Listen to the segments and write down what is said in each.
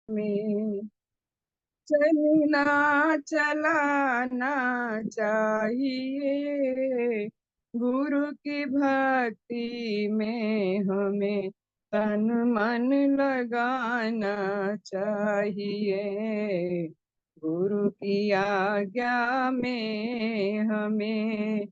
में चलना चलाना चाहिए। गुरु की भक्ति में हमें तन मन लगाना चाहिए। गुरु की आज्ञा में हमें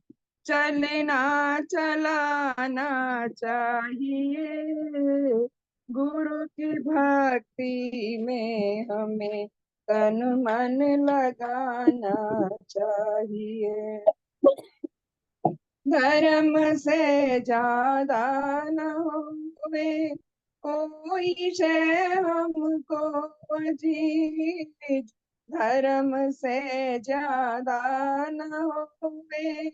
चलना चलाना चाहिए। गुरु की भक्ति में हमें तन मन लगाना चाहिए। धर्म से ज्यादा न होवे कोई शय हमको जी। धर्म से ज्यादा न होवे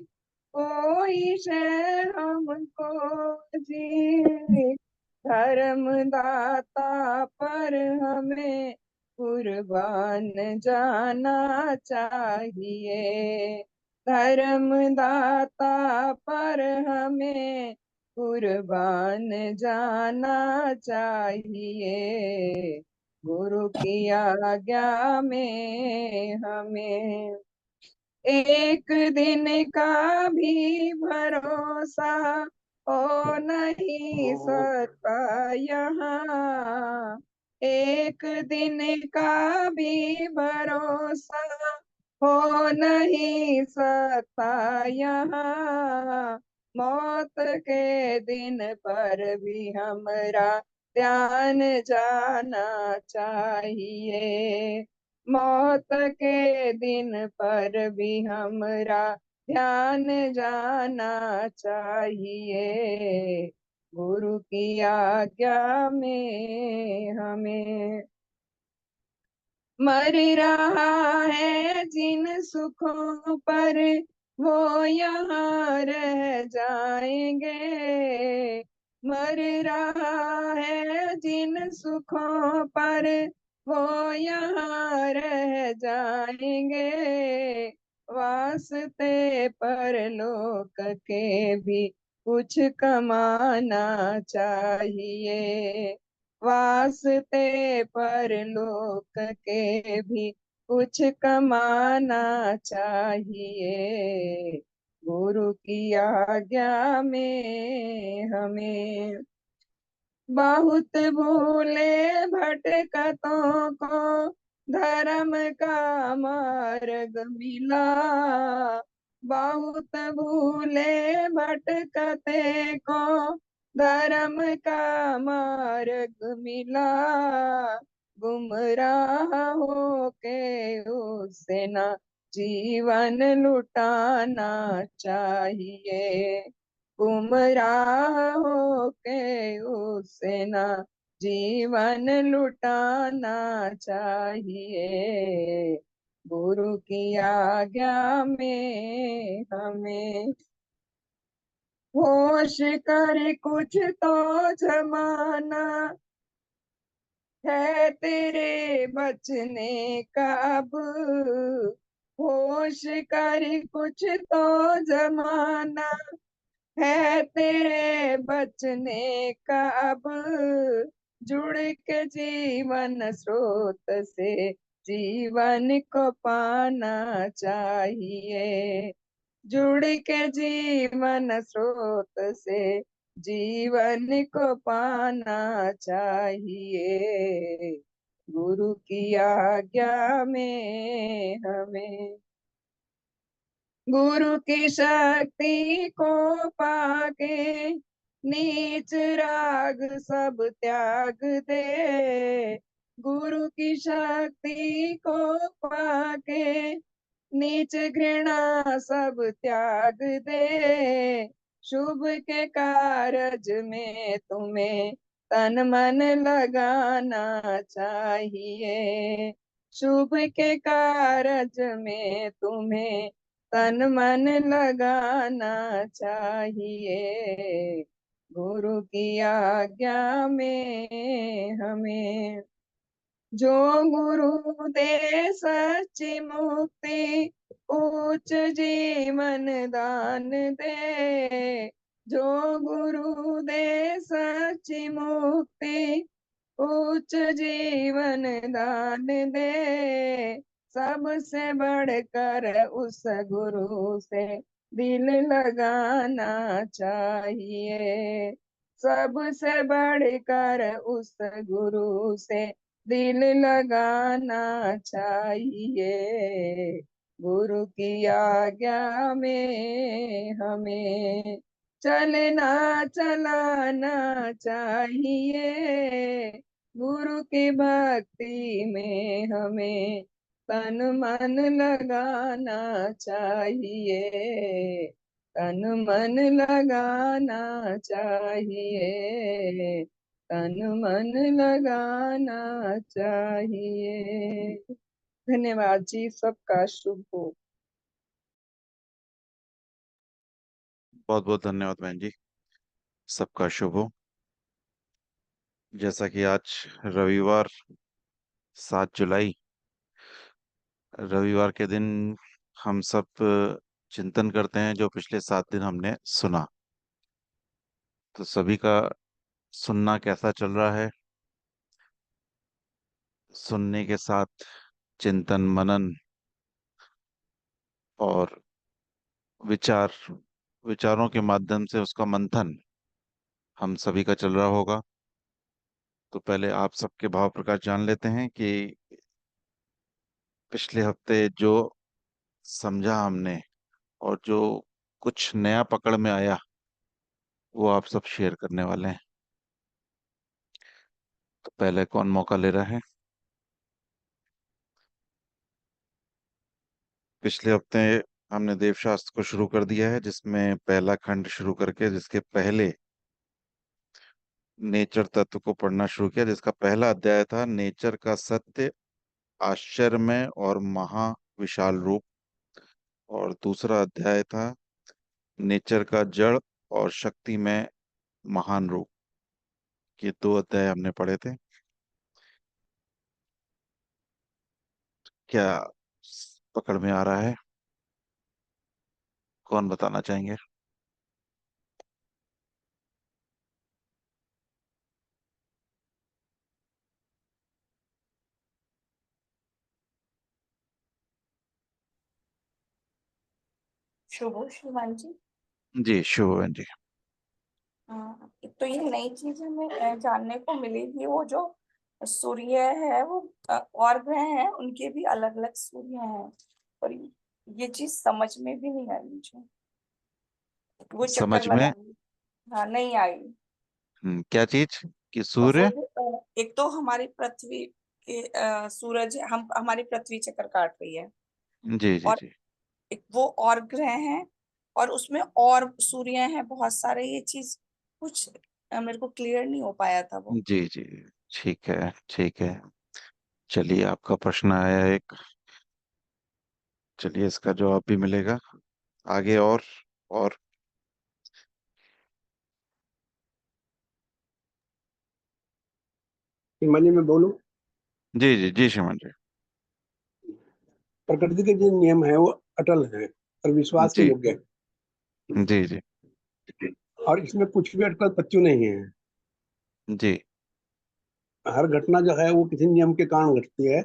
कोई शय हमको जी। धर्म दाता पर हमें कुर्बान जाना चाहिए। धर्म दाता पर हमें कुर्बान जाना चाहिए। गुरु की आज्ञा में हमें एक दिन का भी भरोसा हो नहीं सकता यहाँ। एक दिन का भी भरोसा हो नहीं सकता यहाँ। मौत के दिन पर भी हमरा ध्यान जाना चाहिए। मौत के दिन पर भी हमरा ध्यान जाना चाहिए। गुरु की आज्ञा में हमें मर रहा है जिन सुखों पर वो यहाँ रह जाएंगे। मर रहा है जिन सुखों पर वो यहाँ रह जाएंगे। वास्ते परलोक के भी कुछ कमाना चाहिए। वास्ते परलोक के भी कुछ कमाना चाहिए। गुरु की आज्ञा में हमें बहुत भूले भटकतों को धर्म का मार्ग मिला। बहुत भूले भटकते को धर्म का मार्ग मिला। गुमराह होके उससे ना जीवन लुटाना चाहिए। गुमराह होके उससे ना जीवन लुटाना चाहिए। गुरु की आज्ञा में हमें होश कर कुछ तो जमाना है तेरे बचने का अब। होश कर कुछ तो जमाना है तेरे बचने का अब। जुड़ के जीवन स्रोत से जीवन को पाना चाहिए। जुड़ के जीवन स्रोत से जीवन को पाना चाहिए। गुरु की आज्ञा में हमें गुरु की शक्ति को पाके नीच राग सब त्याग दे। गुरु की शक्ति को पाके नीच घृणा सब त्याग दे। शुभ के कारज में तुम्हें तन मन लगाना चाहिए। शुभ के कारज में तुम्हें तन मन लगाना चाहिए। गुरु की आज्ञा में हमें जो गुरु दे सच्ची मुक्ति उच्च जीवन दान दे। जो गुरु दे सच्ची मुक्ति कुछ जीवन दान दे, सबसे बढ़कर उस गुरु से दिल लगाना चाहिए। सबसे बढ़कर उस गुरु से दिल लगाना चाहिए। गुरु की आज्ञा में हमें चलना चलाना चाहिए। गुरु की भक्ति में हमें तन मन लगाना चाहिए। तन मन लगाना चाहिए। तन मन लगाना चाहिए। धन्यवाद जी, सबका शुभ हो। बहुत बहुत धन्यवाद बहन जी। सबका शुभ हो। जैसा कि आज रविवार 7 जुलाई, रविवार के दिन हम सब चिंतन करते हैं जो पिछले 7 दिन हमने सुना। तो सभी का सुनना कैसा चल रहा है? सुनने के साथ चिंतन मनन और विचार, विचारों के माध्यम से उसका मंथन हम सभी का चल रहा होगा। तो पहले आप सबके भाव प्रकाश जान लेते हैं कि पिछले हफ्ते जो समझा हमने और जो कुछ नया पकड़ में आया, वो आप सब शेयर करने वाले हैं। तो पहले कौन मौका ले रहा है? पिछले हफ्ते हमने देवशास्त्र को शुरू कर दिया है, जिसमें पहला खंड शुरू करके जिसके पहले नेचर तत्व को पढ़ना शुरू किया, जिसका पहला अध्याय था नेचर का सत्य, आश्चर्यमय और महा विशाल रूप। और दूसरा अध्याय था नेचर का जड़ और शक्तिमय महान रूप। ये 2 अध्याय हमने पढ़े थे। क्या पकड़ में आ रहा है? कौन बताना चाहेंगे? शुभ श्रीमान जी। जी शुभ बहन जी। एक तो ये नई चीज हमें जानने को मिली कि वो जो सूर्य है वो और ग्रह हैं उनके भी अलग अलग सूर्य हैं। और ये चीज समझ में भी नहीं आई मुझे, वो चक्कर समझ में? लगाई। हाँ, नहीं आई। क्या चीज? कि वो सूर्य? एक तो हमारी पृथ्वी के सूरज हम हमारी पृथ्वी चक्कर काट रही है, जी जी और जी। एक वो और ग्रह हैं, और उसमें और सूर्य हैं बहुत सारे। ये चीज कुछ मेरे को क्लियर नहीं हो पाया था वो। जी जी। ठीक है ठीक है। चलिए, आपका प्रश्न आया एक, चलिए इसका जवाब भी मिलेगा आगे। और हिमालय में बोलूं? जी जी जी श्रीमान जी। प्रकृति के जो नियम है वो अटल है और विश्वास के जी योग्य जी जी है, और इसमें कुछ भी अटकल पच्चू नहीं है। जी। हर घटना जो है वो किसी नियम के कारण घटती है।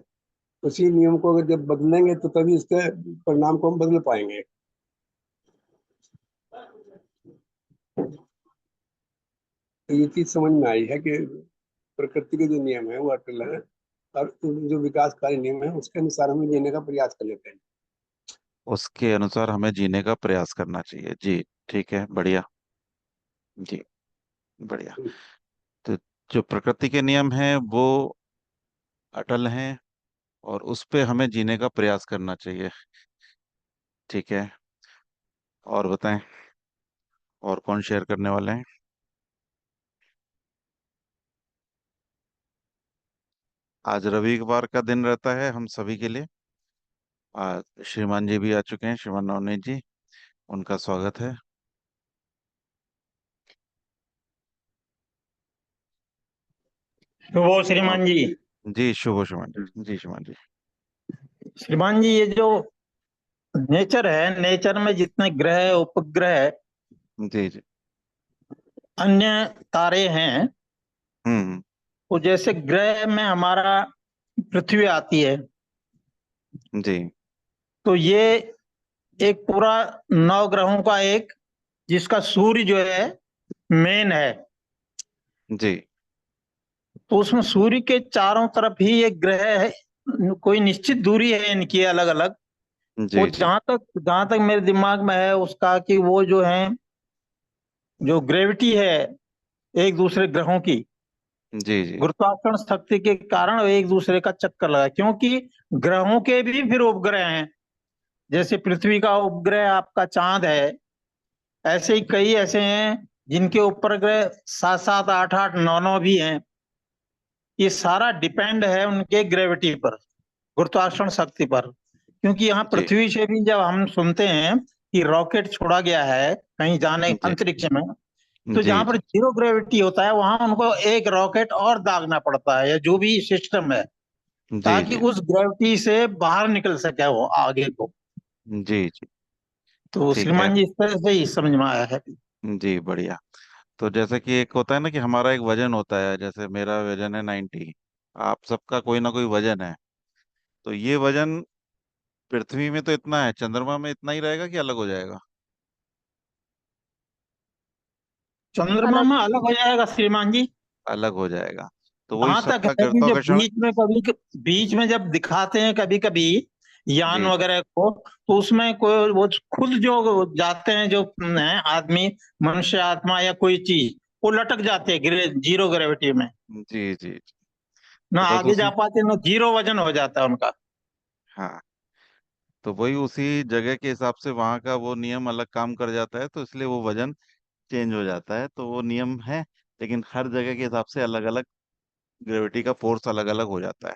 उसी नियम को अगर जब बदलेंगे तो तभी इसके परिणाम को हम बदल पाएंगे। तो ये चीज समझ में आई है कि प्रकृति के जो नियम है वो अटल है, और जो विकासकारी नियम है उसके अनुसार हमें जीने का प्रयास कर लेते हैं। उसके अनुसार हमें जीने का प्रयास करना चाहिए। जी ठीक है, बढ़िया। जी बढ़िया। तो जो प्रकृति के नियम हैं वो अटल हैं, और उस पे हमें जीने का प्रयास करना चाहिए। ठीक है। और बताएं, और कौन शेयर करने वाले हैं? आज रविवार का दिन रहता है हम सभी के लिए। श्रीमान जी भी आ चुके हैं, श्रीमान नवनीत जी, उनका स्वागत है। शुभ तो आप, श्रीमान जी। जी शुभ श्रीमान जी। जी श्रीमान जी। श्रीमान जी, ये जो नेचर है, नेचर में जितने ग्रह उपग्रह जी जी। अन्य तारे हैं, हम्म तो जैसे ग्रह में हमारा पृथ्वी आती है, जी तो ये एक पूरा 9 ग्रहों का एक, जिसका सूर्य जो है मेन है, जी तो उसमें सूर्य के चारों तरफ ही एक ग्रह है, कोई निश्चित दूरी है इनकी अलग अलग। वो जी जी जहां तक मेरे दिमाग में है उसका, कि वो जो है, जो ग्रेविटी है एक दूसरे ग्रहों की, जी जी गुरुत्वाकर्षण शक्ति के कारण वो एक दूसरे का चक्कर लगा, क्योंकि ग्रहों के भी फिर उपग्रह हैं। जैसे पृथ्वी का उपग्रह आपका चांद है, ऐसे ही कई ऐसे हैं जिनके ऊपर ग्रह 7 7 8 8 9 9 भी हैं। ये सारा डिपेंड है उनके ग्रेविटी पर, गुरुत्वाकर्षण शक्ति पर। क्योंकि यहाँ जी पृथ्वी से भी जब हम सुनते हैं कि रॉकेट छोड़ा गया है कहीं जाने जी अंतरिक्ष में, तो जी जहां पर जी जीरो ग्रेविटी होता है वहां उनको एक रॉकेट और दागना पड़ता है, या जो भी सिस्टम है, जी ताकि जी उस ग्रेविटी से बाहर निकल सके वो आगे को। जी जी तो ठीक है। श्रीमान जी, इस तरह से ही समझ में आया है। जी बढ़िया। तो जैसे कि एक होता है ना कि हमारा एक वजन होता है, जैसे मेरा वजन है 90, आप सबका कोई ना कोई वजन है। तो ये वजन पृथ्वी में तो इतना है, चंद्रमा में इतना ही रहेगा कि अलग हो जाएगा? चंद्रमा अलग। में अलग हो जाएगा श्रीमान जी। अलग हो जाएगा। तो वही जहां तक सबका है कि जब गुरुत्वाकर्षण। बीच में जब दिखाते हैं कभी कभी यान जी वगैरह को, तो उसमें कोई वो खुद जो जाते हैं, जो है आदमी, मनुष्य आत्मा या कोई चीज, वो लटक जाते हैं जीरो ग्रेविटी में, जी जी जी। ना तो बस आगे जा उसी। पाते, ना जीरो वजन हो जाता है उनका। हाँ। तो वही उसी जगह के हिसाब से वहां का वो नियम अलग काम कर जाता है, तो इसलिए वो वजन चेंज हो जाता है, तो वो नियम है। लेकिन हर जगह के हिसाब से अलग अलग ग्रेविटी का फोर्स अलग अलग हो जाता है।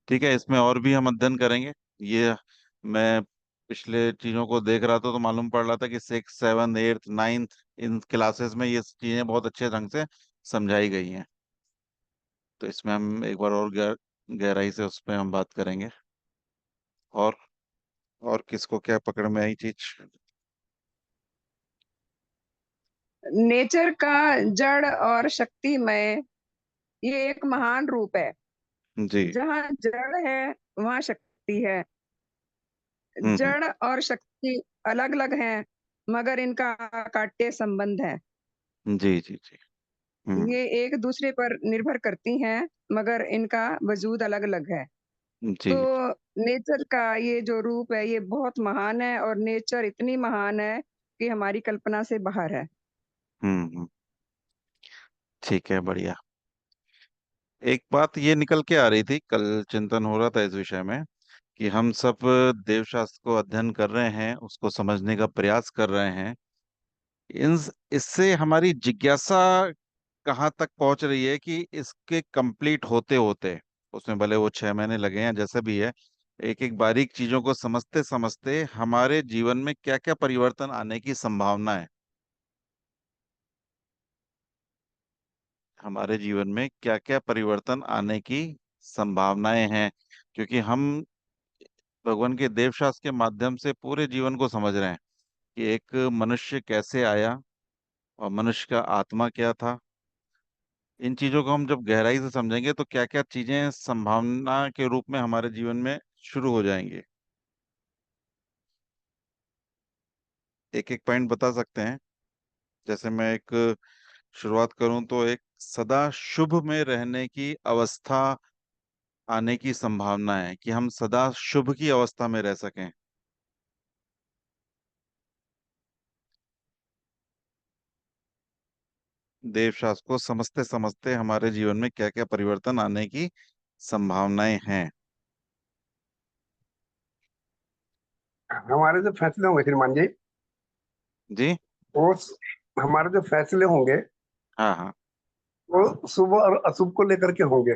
ठीक है, इसमें और भी हम अध्ययन करेंगे। ये मैं पिछले चीजों को देख रहा था तो मालूम पड़ रहा था कि 6 7 8 9 इन क्लासेस में ये चीजें बहुत अच्छे ढंग से समझाई गई हैं। तो इसमें हम एक बार और गहराई से उस पर हम बात करेंगे। और और किसको क्या पकड़ में आई चीज? नेचर का जड़ और शक्तिमय, ये एक महान रूप है। जी। जहाँ जड़ है वहाँ शक्ति है। हम्म। जड़ और शक्ति अलग अलग हैं, मगर इनका अकाट्य संबंध है। जी जी जी। हम्म। ये एक दूसरे पर निर्भर करती हैं, मगर इनका वजूद अलग अलग है। तो जी। नेचर का ये जो रूप है ये बहुत महान है, और नेचर इतनी महान है कि हमारी कल्पना से बाहर है। हम्म। ठीक है, बढ़िया। एक बात ये निकल के आ रही थी, कल चिंतन हो रहा था इस विषय में, कि हम सब देवशास्त्र को अध्ययन कर रहे हैं, उसको समझने का प्रयास कर रहे हैं। इन इससे हमारी जिज्ञासा कहाँ तक पहुंच रही है कि इसके कंप्लीट होते होते, उसमें भले वो 6 महीने लगे हैं जैसे भी है, एक एक बारीक चीजों को समझते समझते हमारे जीवन में क्या क्या परिवर्तन आने की संभावना है, हमारे जीवन में क्या क्या परिवर्तन आने की संभावनाएं हैं। क्योंकि हम भगवान के देवशास्त्र के माध्यम से पूरे जीवन को समझ रहे हैं कि एक मनुष्य कैसे आया और मनुष्य का आत्मा क्या था। इन चीजों को हम जब गहराई से समझेंगे तो क्या क्या चीजें संभावना के रूप में हमारे जीवन में शुरू हो जाएंगी। एक एक पॉइंट बता सकते हैं। जैसे मैं एक शुरुआत करूं तो एक सदा शुभ में रहने की अवस्था आने की संभावना है, कि हम सदा शुभ की अवस्था में रह सकें। देवशास्त्र को समझते समझते हमारे जीवन में क्या क्या परिवर्तन आने की संभावनाएं हैं। हमारे जो फैसले होंगे श्रीमान जी, जी। वो हमारे जो फैसले होंगे हाँ हाँ। वो शुभ और अशुभ को लेकर के होंगे।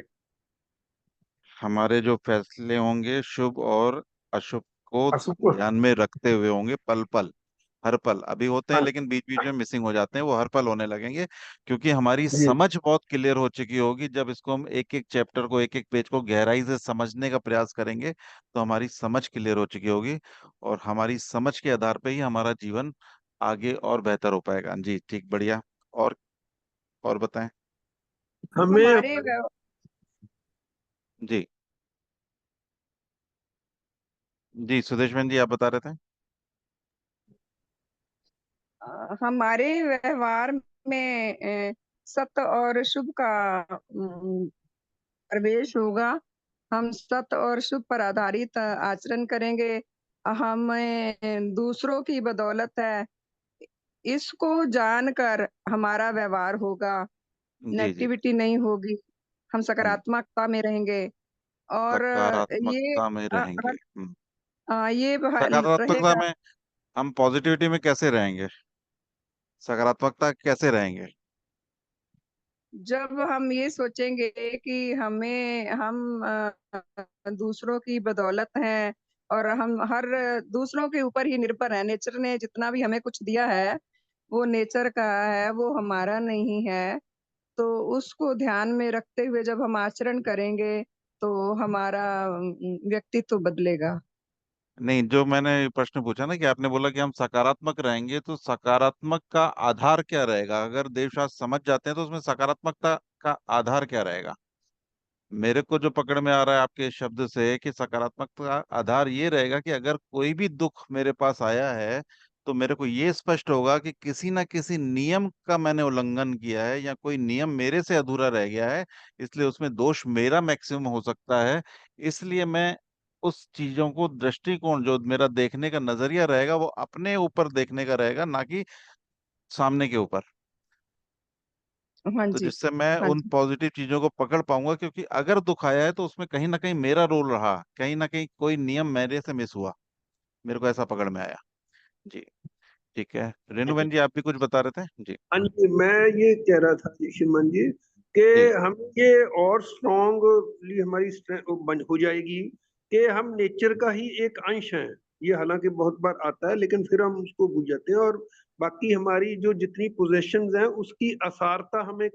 हमारे जो फैसले होंगे शुभ और अशुभ को अशुभ को। ध्यान में रखते हुए होंगे, पल पल, हर पल। अभी होते हैं हाँ लेकिन बीच बीच में मिसिंग हो जाते हैं, वो हर पल होने लगेंगे। क्योंकि हमारी जी। समझ बहुत क्लियर हो चुकी होगी, जब इसको हम एक एक चैप्टर को, एक एक पेज को गहराई से समझने का प्रयास करेंगे तो हमारी समझ क्लियर हो चुकी होगी, और हमारी समझ के आधार पे ही हमारा जीवन आगे और बेहतर हो पाएगा। जी ठीक, बढ़िया। और और बताएं। हमें हमारे व्यव- जी जी, सुदेश बहन जी आप बता रहे थे। हमारे व्यवहार में सत्य और शुभ का प्रवेश होगा। हम सत्य और शुभ पर आधारित आचरण करेंगे। हमें दूसरों की बदौलत है, इसको जानकर हमारा व्यवहार होगा। जी जी। नेगेटिविटी नहीं होगी, हम हम्म, सकारात्मकता में रहेंगे। और ये सकारात्मकता में रहेंगे। हर ये सकारात्मकता रहेगा। में हम पॉजिटिविटी में कैसे रहेंगे? सकारात्मकता कैसे रहेंगे? जब हम ये सोचेंगे कि हम दूसरों की बदौलत हैं, और हम हर दूसरों के ऊपर ही निर्भर हैं। नेचर ने जितना भी हमें कुछ दिया है वो नेचर का है, वो हमारा नहीं है। तो उसको ध्यान में रखते हुए जब हम आचरण करेंगे तो हमारा व्यक्तित्व बदलेगा। नहीं, जो मैंने प्रश्न पूछा ना कि आपने बोला कि हम सकारात्मक रहेंगे, तो सकारात्मक का आधार क्या रहेगा? अगर देवशास्त्र समझ जाते हैं तो उसमें सकारात्मकता का आधार क्या रहेगा? मेरे को जो पकड़ में आ रहा है आपके शब्द से कि सकारात्मकता का आधार ये रहेगा कि अगर कोई भी दुख मेरे पास आया है तो मेरे को ये स्पष्ट होगा कि किसी ना किसी नियम का मैंने उल्लंघन किया है या कोई नियम मेरे से अधूरा रह गया है, इसलिए उसमें दोष मेरा मैक्सिमम हो सकता है। इसलिए मैं उस चीजों को, दृष्टिकोण जो मेरा देखने का नजरिया रहेगा वो अपने ऊपर देखने का रहेगा, ना कि सामने के ऊपर। हाँ तो जी। जिससे मैं हाँ उन जी। पॉजिटिव चीजों को पकड़ पाऊंगा, क्योंकि अगर दुख आया है तो उसमें कहीं ना कहीं मेरा रोल रहा, कहीं ना कहीं कोई नियम मेरे से मिस हुआ, मेरे को ऐसा पकड़ में आया। जी। ठीक है, रेणु बहन जी आप भी कुछ बता रहे थे। जी हाँ जी, मैं ये कह रहा था जी श्रीमान जी कि जी हम ये और स्ट्रॉन्गली हमारी हो जाएगी कि हम नेचर का ही एक अंश हैं। ये हालांकि बहुत बार आता है लेकिन फिर हम उसको भूल जाते हैं, और बाकी हमारी जो जितनी पोजेशंस हैं उसकी असारता हमें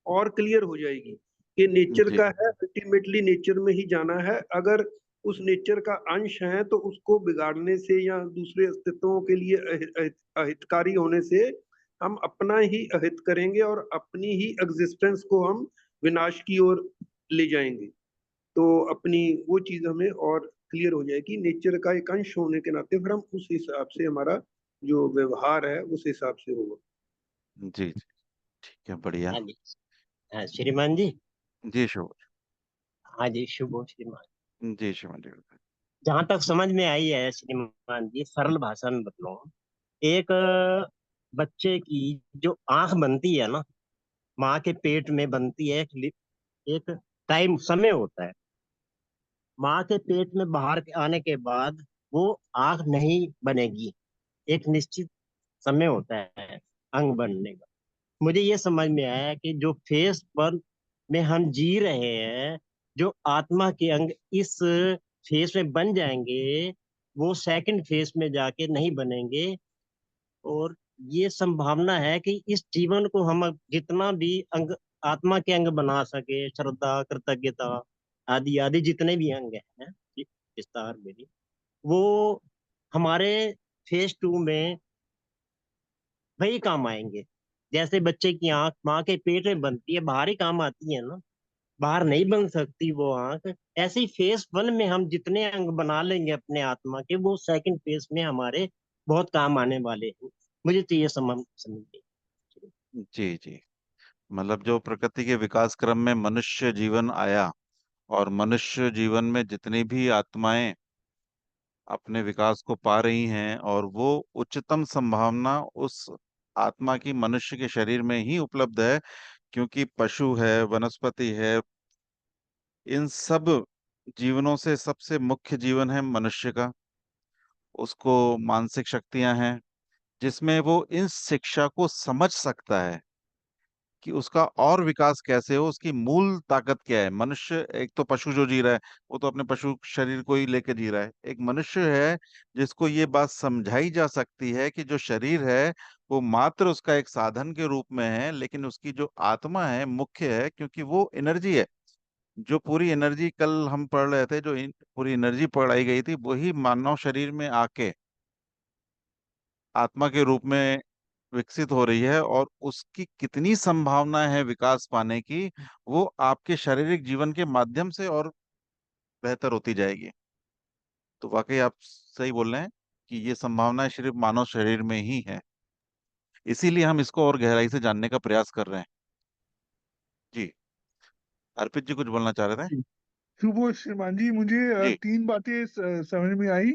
और क्लियर हो जाएगी कि नेचर जी का है, अल्टीमेटली नेचर में ही जाना है। अगर उस नेचर का अंश है तो उसको बिगाड़ने से या दूसरे अस्तित्वों के लिए अहितकारी होने से हम अपना ही अहित करेंगे और अपनी ही एग्जिस्टेंस को हम विनाश की ओर ले जाएंगे। तो अपनी वो चीज हमें और क्लियर हो जाएगी नेचर का एक अंश होने के नाते, फिर हम उस हिसाब से हमारा जो व्यवहार है उस हिसाब से होगा। जी जी। ठीक है, बढ़िया। हाँ जी। हाँ श्रीमान जी। जी शुभ। हाँ जी, शुभ हो श्रीमान। जी श्रीमान जी। जहां तक समझ में आई है श्रीमान जी, सरल भाषा में बतलाऊं। एक बच्चे की जो आंख बनती है ना, माँ के पेट में बनती है। एक टाइम समय होता है। माँ के पेट में बाहर के आने के बाद वो आंख नहीं बनेगी। एक निश्चित समय होता है अंग बनने का। मुझे ये समझ में आया कि जो फेस पर में हम जी रहे हैं, जो आत्मा के अंग इस फेस में बन जाएंगे, वो सेकंड फेस में जाके नहीं बनेंगे। और ये संभावना है कि इस जीवन को हम जितना भी अंग, आत्मा के अंग बना सके, श्रद्धा, कृतज्ञता आदि आदि जितने भी अंग हैं विस्तार में भी, वो हमारे फेस टू में वही काम आएंगे। जैसे बच्चे की आंख माँ के पेट में बनती है, बाहर ही काम आती है ना, बाहर नहीं बन सकती वो आंख। ऐसे ही फेस वन में हम जितने अंग बना लेंगे अपने आत्मा के, वो सेकंड फेस में हमारे बहुत काम आने वाले हैं। मुझे तो ये समझ गई। जी जी। मतलब जो प्रकृति के विकास क्रम में मनुष्य जीवन आया, और मनुष्य जीवन में जितनी भी आत्माएं अपने विकास को पा रही हैं, और वो उच्चतम संभावना उस आत्मा की मनुष्य के शरीर में ही उपलब्ध है, क्योंकि पशु है, वनस्पति है, इन सब जीवनों से सबसे मुख्य जीवन है मनुष्य का। उसको मानसिक शक्तियां हैं, जिसमें वो इस शिक्षा को समझ सकता है कि उसका और विकास कैसे हो, उसकी मूल ताकत क्या है। मनुष्य, एक तो पशु जो जी रहा है वो तो अपने पशु शरीर को ही लेके जी रहा है। एक मनुष्य है जिसको ये बात समझाई जा सकती है कि जो शरीर है वो मात्र उसका एक साधन के रूप में है, लेकिन उसकी जो आत्मा है मुख्य है, क्योंकि वो एनर्जी है। जो पूरी एनर्जी कल हम पढ़ रहे थे, जो पूरी एनर्जी पढ़ाई गई थी, वही मानव शरीर में आके आत्मा के रूप में विकसित हो रही है और उसकी कितनी संभावना है विकास पाने की, वो आपके शारीरिक जीवन के माध्यम से और बेहतर होती जाएगी। तो वाकई आप सही बोल रहे हैं कि ये संभावना सिर्फ मानव शरीर में ही है, इसीलिए हम इसको और गहराई से जानने का प्रयास कर रहे हैं। जी, अर्पित जी कुछ बोलना चाह रहे थे? सुबह श्रीमान जी, मुझे जी। 3 बातें समझ में आई।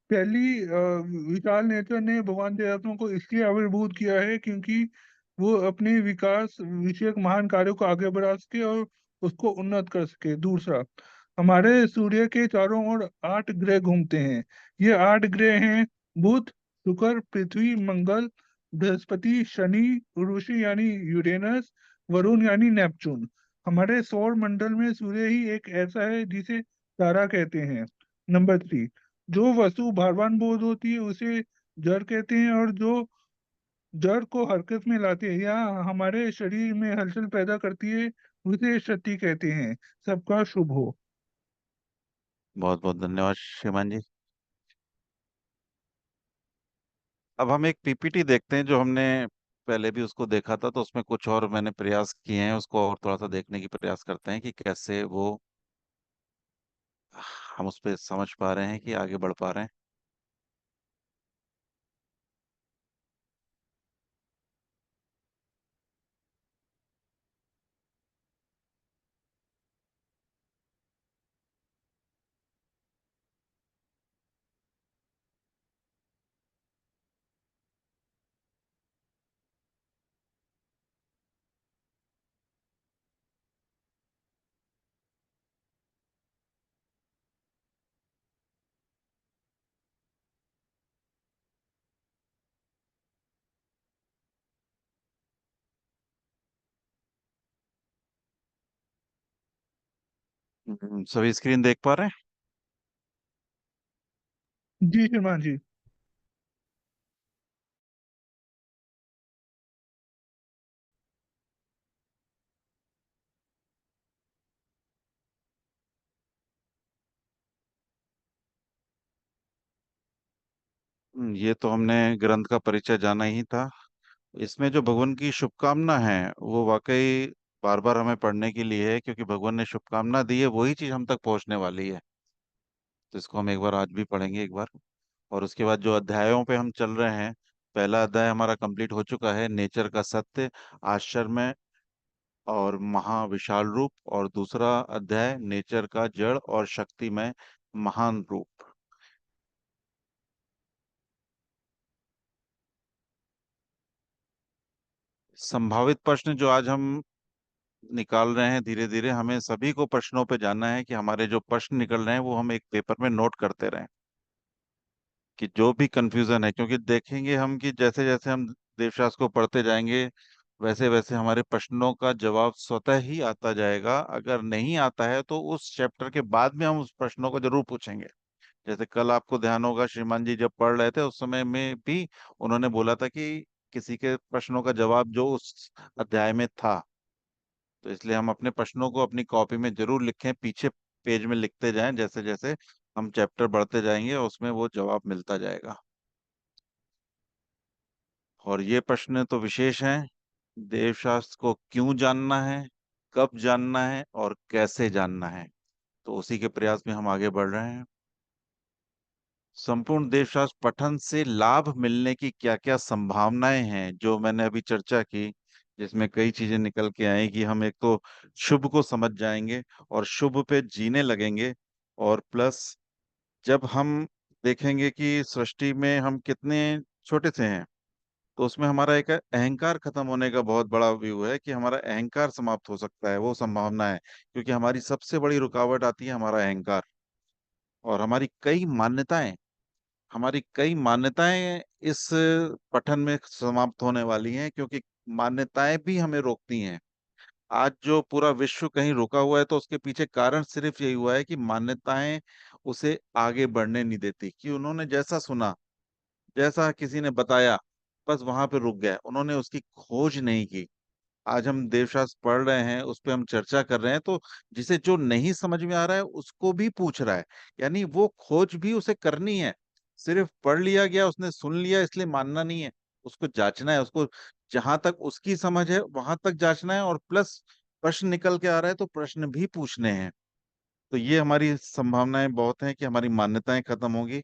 पहली, विशाल नेत्र ने भगवान देवताओं को इसलिए आविर्भूत किया है क्योंकि वो अपने विकास विषयक महान कार्यों को आगे बढ़ा सके और उसको उन्नत कर सके। दूसरा, हमारे सूर्य के चारों ओर 8 ग्रह घूमते हैं। ये 8 ग्रह हैं: बुध, शुक्र, पृथ्वी, मंगल, बृहस्पति, शनि, उर्वशी यानी यूरेनस, वरुण यानी नेपच्यून। हमारे सौर मंडल में सूर्य ही एक ऐसा है जिसे तारा कहते हैं। नंबर 3, जो वस्तु भारवान बोध होती है उसे जड़ कहते हैं, और जो जड़ को हरकत में लाती है या हमारे शरीर में हलचल पैदा करती है उसे शक्ति कहते हैं। सबका शुभ हो। बहुत बहुत धन्यवाद श्रीमान जी। अब हम एक पीपीटी देखते हैं जो हमने पहले भी उसको देखा था, तो उसमें कुछ और मैंने प्रयास किए हैं, उसको और थोड़ा सा देखने की प्रयास करते हैं कि कैसे वो हम उस पर समझ पा रहे हैं कि आगे बढ़ पा रहे हैं। सभी स्क्रीन देख पा रहे हैं? जी श्रीमान जी। ये तो हमने ग्रंथ का परिचय जाना ही था। इसमें जो भगवान की शुभकामना है वो वाकई बार बार हमें पढ़ने के लिए है, क्योंकि भगवान ने शुभकामना दी है वही चीज हम तक पहुंचने वाली है। तो इसको हम एक बार आज भी पढ़ेंगे एक बार। और उसके बाद जो अध्यायों पे हम चल रहे हैं, पहला अध्याय हमारा कंप्लीट हो चुका है, नेचर का सत्य, आश्चर्य और महाविशाल रूप। और दूसरा अध्याय नेचर का जड़ और शक्तिमय महान रूप। संभावित प्रश्न जो आज हम निकाल रहे हैं, धीरे धीरे हमें सभी को प्रश्नों पे जानना है कि हमारे जो प्रश्न निकल रहे हैं वो हम एक पेपर में नोट करते रहें, कि जो भी कंफ्यूजन है, क्योंकि देखेंगे हम कि जैसे जैसे हम देवशास्त्र को पढ़ते जाएंगे वैसे वैसे हमारे प्रश्नों का जवाब स्वतः ही आता जाएगा। अगर नहीं आता है तो उस चैप्टर के बाद में हम उस प्रश्नों को जरूर पूछेंगे। जैसे कल आपको ध्यान होगा श्रीमान जी जब पढ़ रहे थे उस समय में भी उन्होंने बोला था कि किसी के प्रश्नों का जवाब जो उस अध्याय में था। तो इसलिए हम अपने प्रश्नों को अपनी कॉपी में जरूर लिखें, पीछे पेज में लिखते जाएं, जैसे जैसे हम चैप्टर बढ़ते जाएंगे उसमें वो जवाब मिलता जाएगा। और ये प्रश्न तो विशेष हैं। देवशास्त्र को क्यों जानना है, कब जानना है और कैसे जानना है, तो उसी के प्रयास में हम आगे बढ़ रहे हैं। संपूर्ण देवशास्त्र पठन से लाभ मिलने की क्या क्या संभावनाएं हैं, जो मैंने अभी चर्चा की, जिसमें कई चीजें निकल के आई कि हम एक तो शुभ को समझ जाएंगे और शुभ पे जीने लगेंगे। और प्लस जब हम देखेंगे कि सृष्टि में हम कितने छोटे से हैं, तो उसमें हमारा एक अहंकार खत्म होने का बहुत बड़ा व्यू है कि हमारा अहंकार समाप्त हो सकता है, वो संभावना है। क्योंकि हमारी सबसे बड़ी रुकावट आती है हमारा अहंकार। और हमारी कई मान्यताएं इस पठन में समाप्त होने वाली हैं, क्योंकि मान्यताएं भी हमें रोकती हैं। आज जो पूरा विश्व कहीं रुका हुआ है तो उसके पीछे कारण सिर्फ यही हुआ है कि मान्यताएं उसे आगे बढ़ने नहीं देती, कि उन्होंने जैसा सुना, जैसा किसी ने बताया, बस वहां पे रुक गए, उन्होंने उसकी खोज नहीं की। आज हम देवशास्त्र पढ़ रहे हैं, उस पे हम चर्चा कर रहे हैं, तो जिसे जो नहीं समझ में आ रहा है उसको भी पूछ रहा है। यानी वो खोज भी उसे करनी है। सिर्फ पढ़ लिया गया, उसने सुन लिया इसलिए मानना नहीं है। उसको जांचना है, उसको जहां तक उसकी समझ है वहां तक जांचना है, और प्लस प्रश्न निकल के आ रहा है तो प्रश्न भी पूछने हैं। तो ये हमारी संभावनाएं बहुत हैं कि हमारी मान्यताएं खत्म होंगी।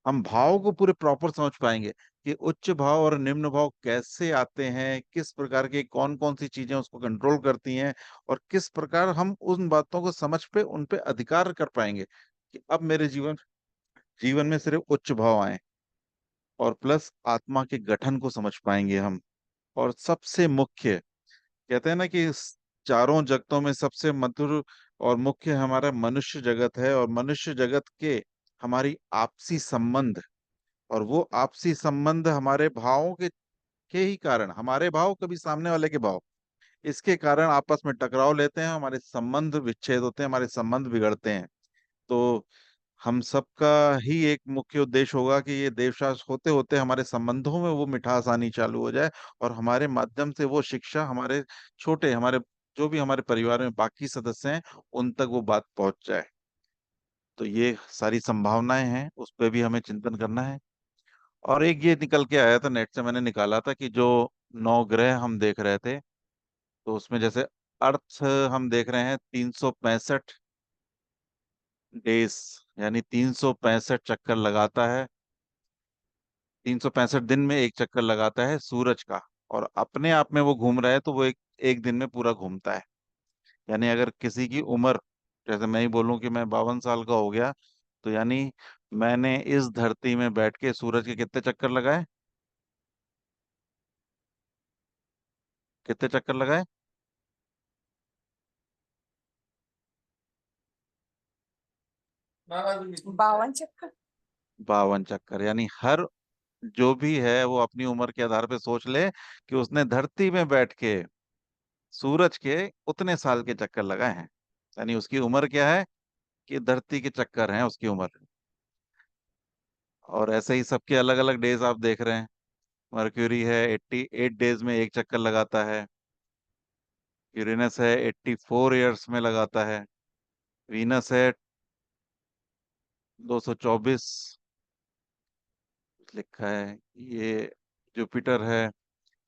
हम भाव को पूरे प्रॉपर समझ पाएंगे कि उच्च भाव और निम्न भाव कैसे आते हैं, किस प्रकार के कौन कौन सी चीजें उसको कंट्रोल करती हैं, और किस प्रकार हम उन बातों को समझ पे उन पे अधिकार कर पाएंगे कि अब मेरे जीवन जीवन में सिर्फ उच्च भाव आए, और प्लस आत्मा के गठन को समझ पाएंगे हम। और सबसे मुख्य, कहते हैं ना कि इस चारों जगतों में सबसे मधुर और मुख्य हमारा मनुष्य जगत है, और मनुष्य जगत के हमारी आपसी संबंध, और वो आपसी संबंध हमारे भावों के ही कारण, हमारे भाव कभी सामने वाले के भाव, इसके कारण आपस में टकराव लेते हैं, हमारे संबंध विच्छेद होते हैं, हमारे संबंध बिगड़ते हैं। तो हम सबका ही एक मुख्य उद्देश्य होगा कि ये देवशास्त्र होते होते हमारे संबंधों में वो मिठास आनी चालू हो जाए, और हमारे माध्यम से वो शिक्षा हमारे छोटे, हमारे जो भी हमारे परिवार में बाकी सदस्य हैं उन तक वो बात पहुंच जाए। तो ये सारी संभावनाएं हैं, उस पर भी हमें चिंतन करना है। और एक ये निकल के आया था, नेट से मैंने निकाला था, कि जो 9 ग्रह हम देख रहे थे, तो उसमें जैसे अर्थ हम देख रहे हैं 365 डेज, यानी 365 चक्कर लगाता है, 365 दिन में एक चक्कर लगाता है सूरज का, और अपने आप में वो घूम रहा है तो वो एक एक दिन में पूरा घूमता है। यानी अगर किसी की उम्र, जैसे मैं ही बोलूं कि मैं 52 साल का हो गया, तो यानी मैंने इस धरती में बैठ के सूरज के कितने चक्कर लगाए, कितने चक्कर लगाए? 52 चक्कर। 52 चक्कर, यानी हर जो भी है वो अपनी उम्र के आधार पे सोच ले कि उसने धरती में बैठ के सूरज के उतने साल के चक्कर लगाए हैं। यानी उसकी उम्र क्या है कि धरती के चक्कर हैं उसकी उम्र। और ऐसे ही सबके अलग अलग डेज आप देख रहे हैं। मर्क्यूरी है 88 डेज में एक चक्कर लगाता है, यूरेनस है 84 ईयर्स में लगाता है, वीनस है 224 लिखा है, ये जुपिटर है,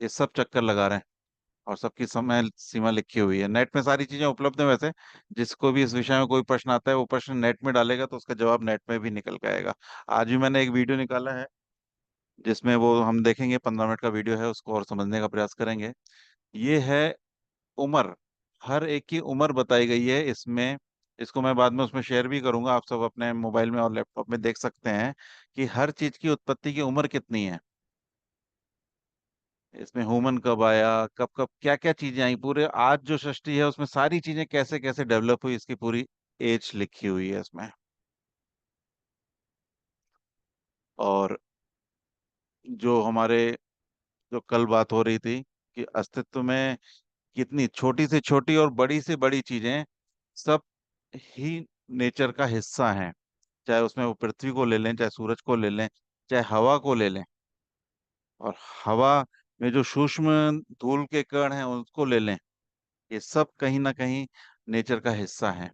ये सब चक्कर लगा रहे हैं। और सबकी समय सीमा लिखी हुई है, नेट में सारी चीजें उपलब्ध है वैसे। जिसको भी इस विषय में कोई प्रश्न आता है वो प्रश्न नेट में डालेगा तो उसका जवाब नेट में भी निकल के आएगा। आज भी मैंने एक वीडियो निकाला है जिसमें वो हम देखेंगे, 15 मिनट का वीडियो है, उसको और समझने का प्रयास करेंगे। ये है उम्र, हर एक की उम्र बताई गई है इसमें। इसको मैं बाद में उसमें शेयर भी करूंगा, आप सब अपने मोबाइल में और लैपटॉप में देख सकते हैं कि हर चीज की उत्पत्ति की उम्र कितनी है। इसमें ह्यूमन कब आया, कब कब क्या क्या चीजें आई, पूरे आज जो सृष्टि है उसमें सारी चीजें कैसे कैसे डेवलप हुई, इसकी पूरी एज लिखी हुई है इसमें। और जो हमारे, जो कल बात हो रही थी कि अस्तित्व में कितनी छोटी से छोटी और बड़ी से बड़ी चीजें सब ही नेचर का हिस्सा हैं। चाहे उसमें वो पृथ्वी को ले लें, चाहे सूरज को ले लें, चाहे हवा को ले लें, और हवा में जो सूक्ष्म धूल के कण हैं उसको ले लें, ये सब कहीं ना कहीं नेचर का हिस्सा है।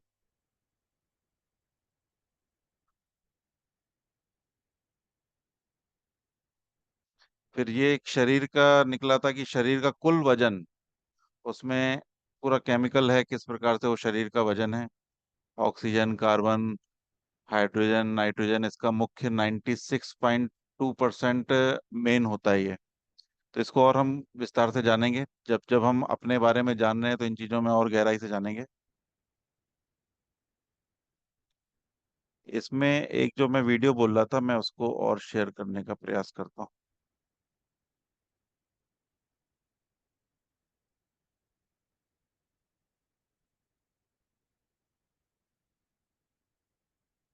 फिर ये एक शरीर का निकला था कि शरीर का कुल वजन, उसमें पूरा केमिकल है किस प्रकार से वो शरीर का वजन है। ऑक्सीजन, कार्बन, हाइड्रोजन, नाइट्रोजन, इसका मुख्य 96.2% मेन होता ही है। तो इसको और हम विस्तार से जानेंगे, जब जब हम अपने बारे में जान रहे हैं तो इन चीजों में और गहराई से जानेंगे। इसमें एक जो मैं वीडियो बोल रहा था मैं उसको और शेयर करने का प्रयास करता हूँ।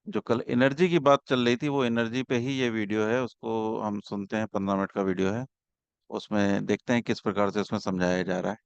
जो कल एनर्जी की बात चल रही थी वो एनर्जी पे ही ये वीडियो है, उसको हम सुनते हैं। 15 मिनट का वीडियो है, उसमें देखते हैं किस प्रकार से उसमें समझाया जा रहा है।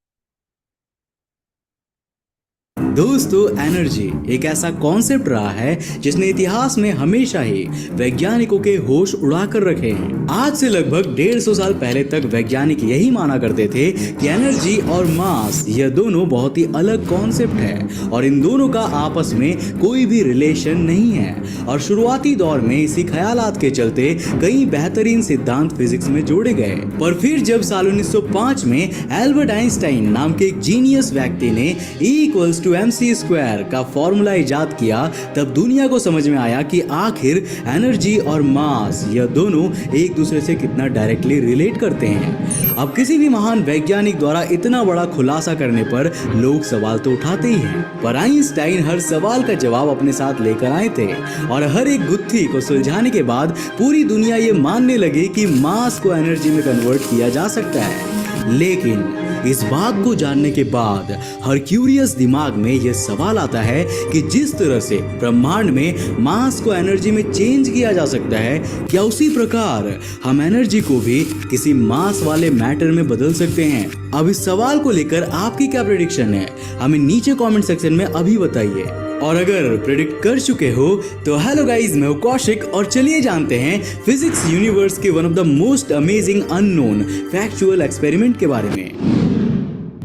दोस्तों, एनर्जी एक ऐसा कॉन्सेप्ट रहा है जिसने इतिहास में हमेशा ही वैज्ञानिकों के होश उड़ाकर रखे हैं। आज से लगभग 150 साल पहले तक वैज्ञानिक यही माना करते थे कि एनर्जी और मास यह दोनों बहुत ही अलग कॉन्सेप्ट है और इन दोनों का आपस में कोई भी रिलेशन नहीं है। और शुरुआती दौर में इसी ख्यालात के चलते कई बेहतरीन सिद्धांत फिजिक्स में जोड़े गए। पर फिर जब साल 1905 में एल्बर्ट आइंस्टाइन नाम के एक जीनियस व्यक्ति ने E=mc² का फॉर्मूला इजाद किया, तब दुनिया को समझ में आया कि आखिर एनर्जी और मास यह दोनों एक दूसरे से कितना डायरेक्टली रिलेट करते हैं। अब किसी भी महान वैज्ञानिक द्वारा इतना बड़ा खुलासा करने पर लोग सवाल तो उठाते ही हैं, पर आइंस्टाइन हर सवाल का जवाब अपने साथ लेकर आए थे और हर एक गुत्थी को सुलझाने के बाद पूरी दुनिया ये मानने लगी कि मास को एनर्जी में कन्वर्ट किया जा सकता है। लेकिन इस बात को जानने के बाद हर क्यूरियस दिमाग में यह सवाल आता है कि जिस तरह से ब्रह्मांड में मास को एनर्जी में चेंज किया जा सकता है, क्या उसी प्रकार हम एनर्जी को भी किसी मास वाले मैटर में बदल सकते हैं? अब इस सवाल को लेकर आपकी क्या प्रेडिक्शन है, हमें नीचे कमेंट सेक्शन में अभी बताइए। और अगर प्रेडिक्ट कर चुके हो तो हेलो गाइस, मैं हूं कौशिक और चलिए जानते हैं फिजिक्स यूनिवर्स के one of the most amazing unknown factual experiment के बारे में।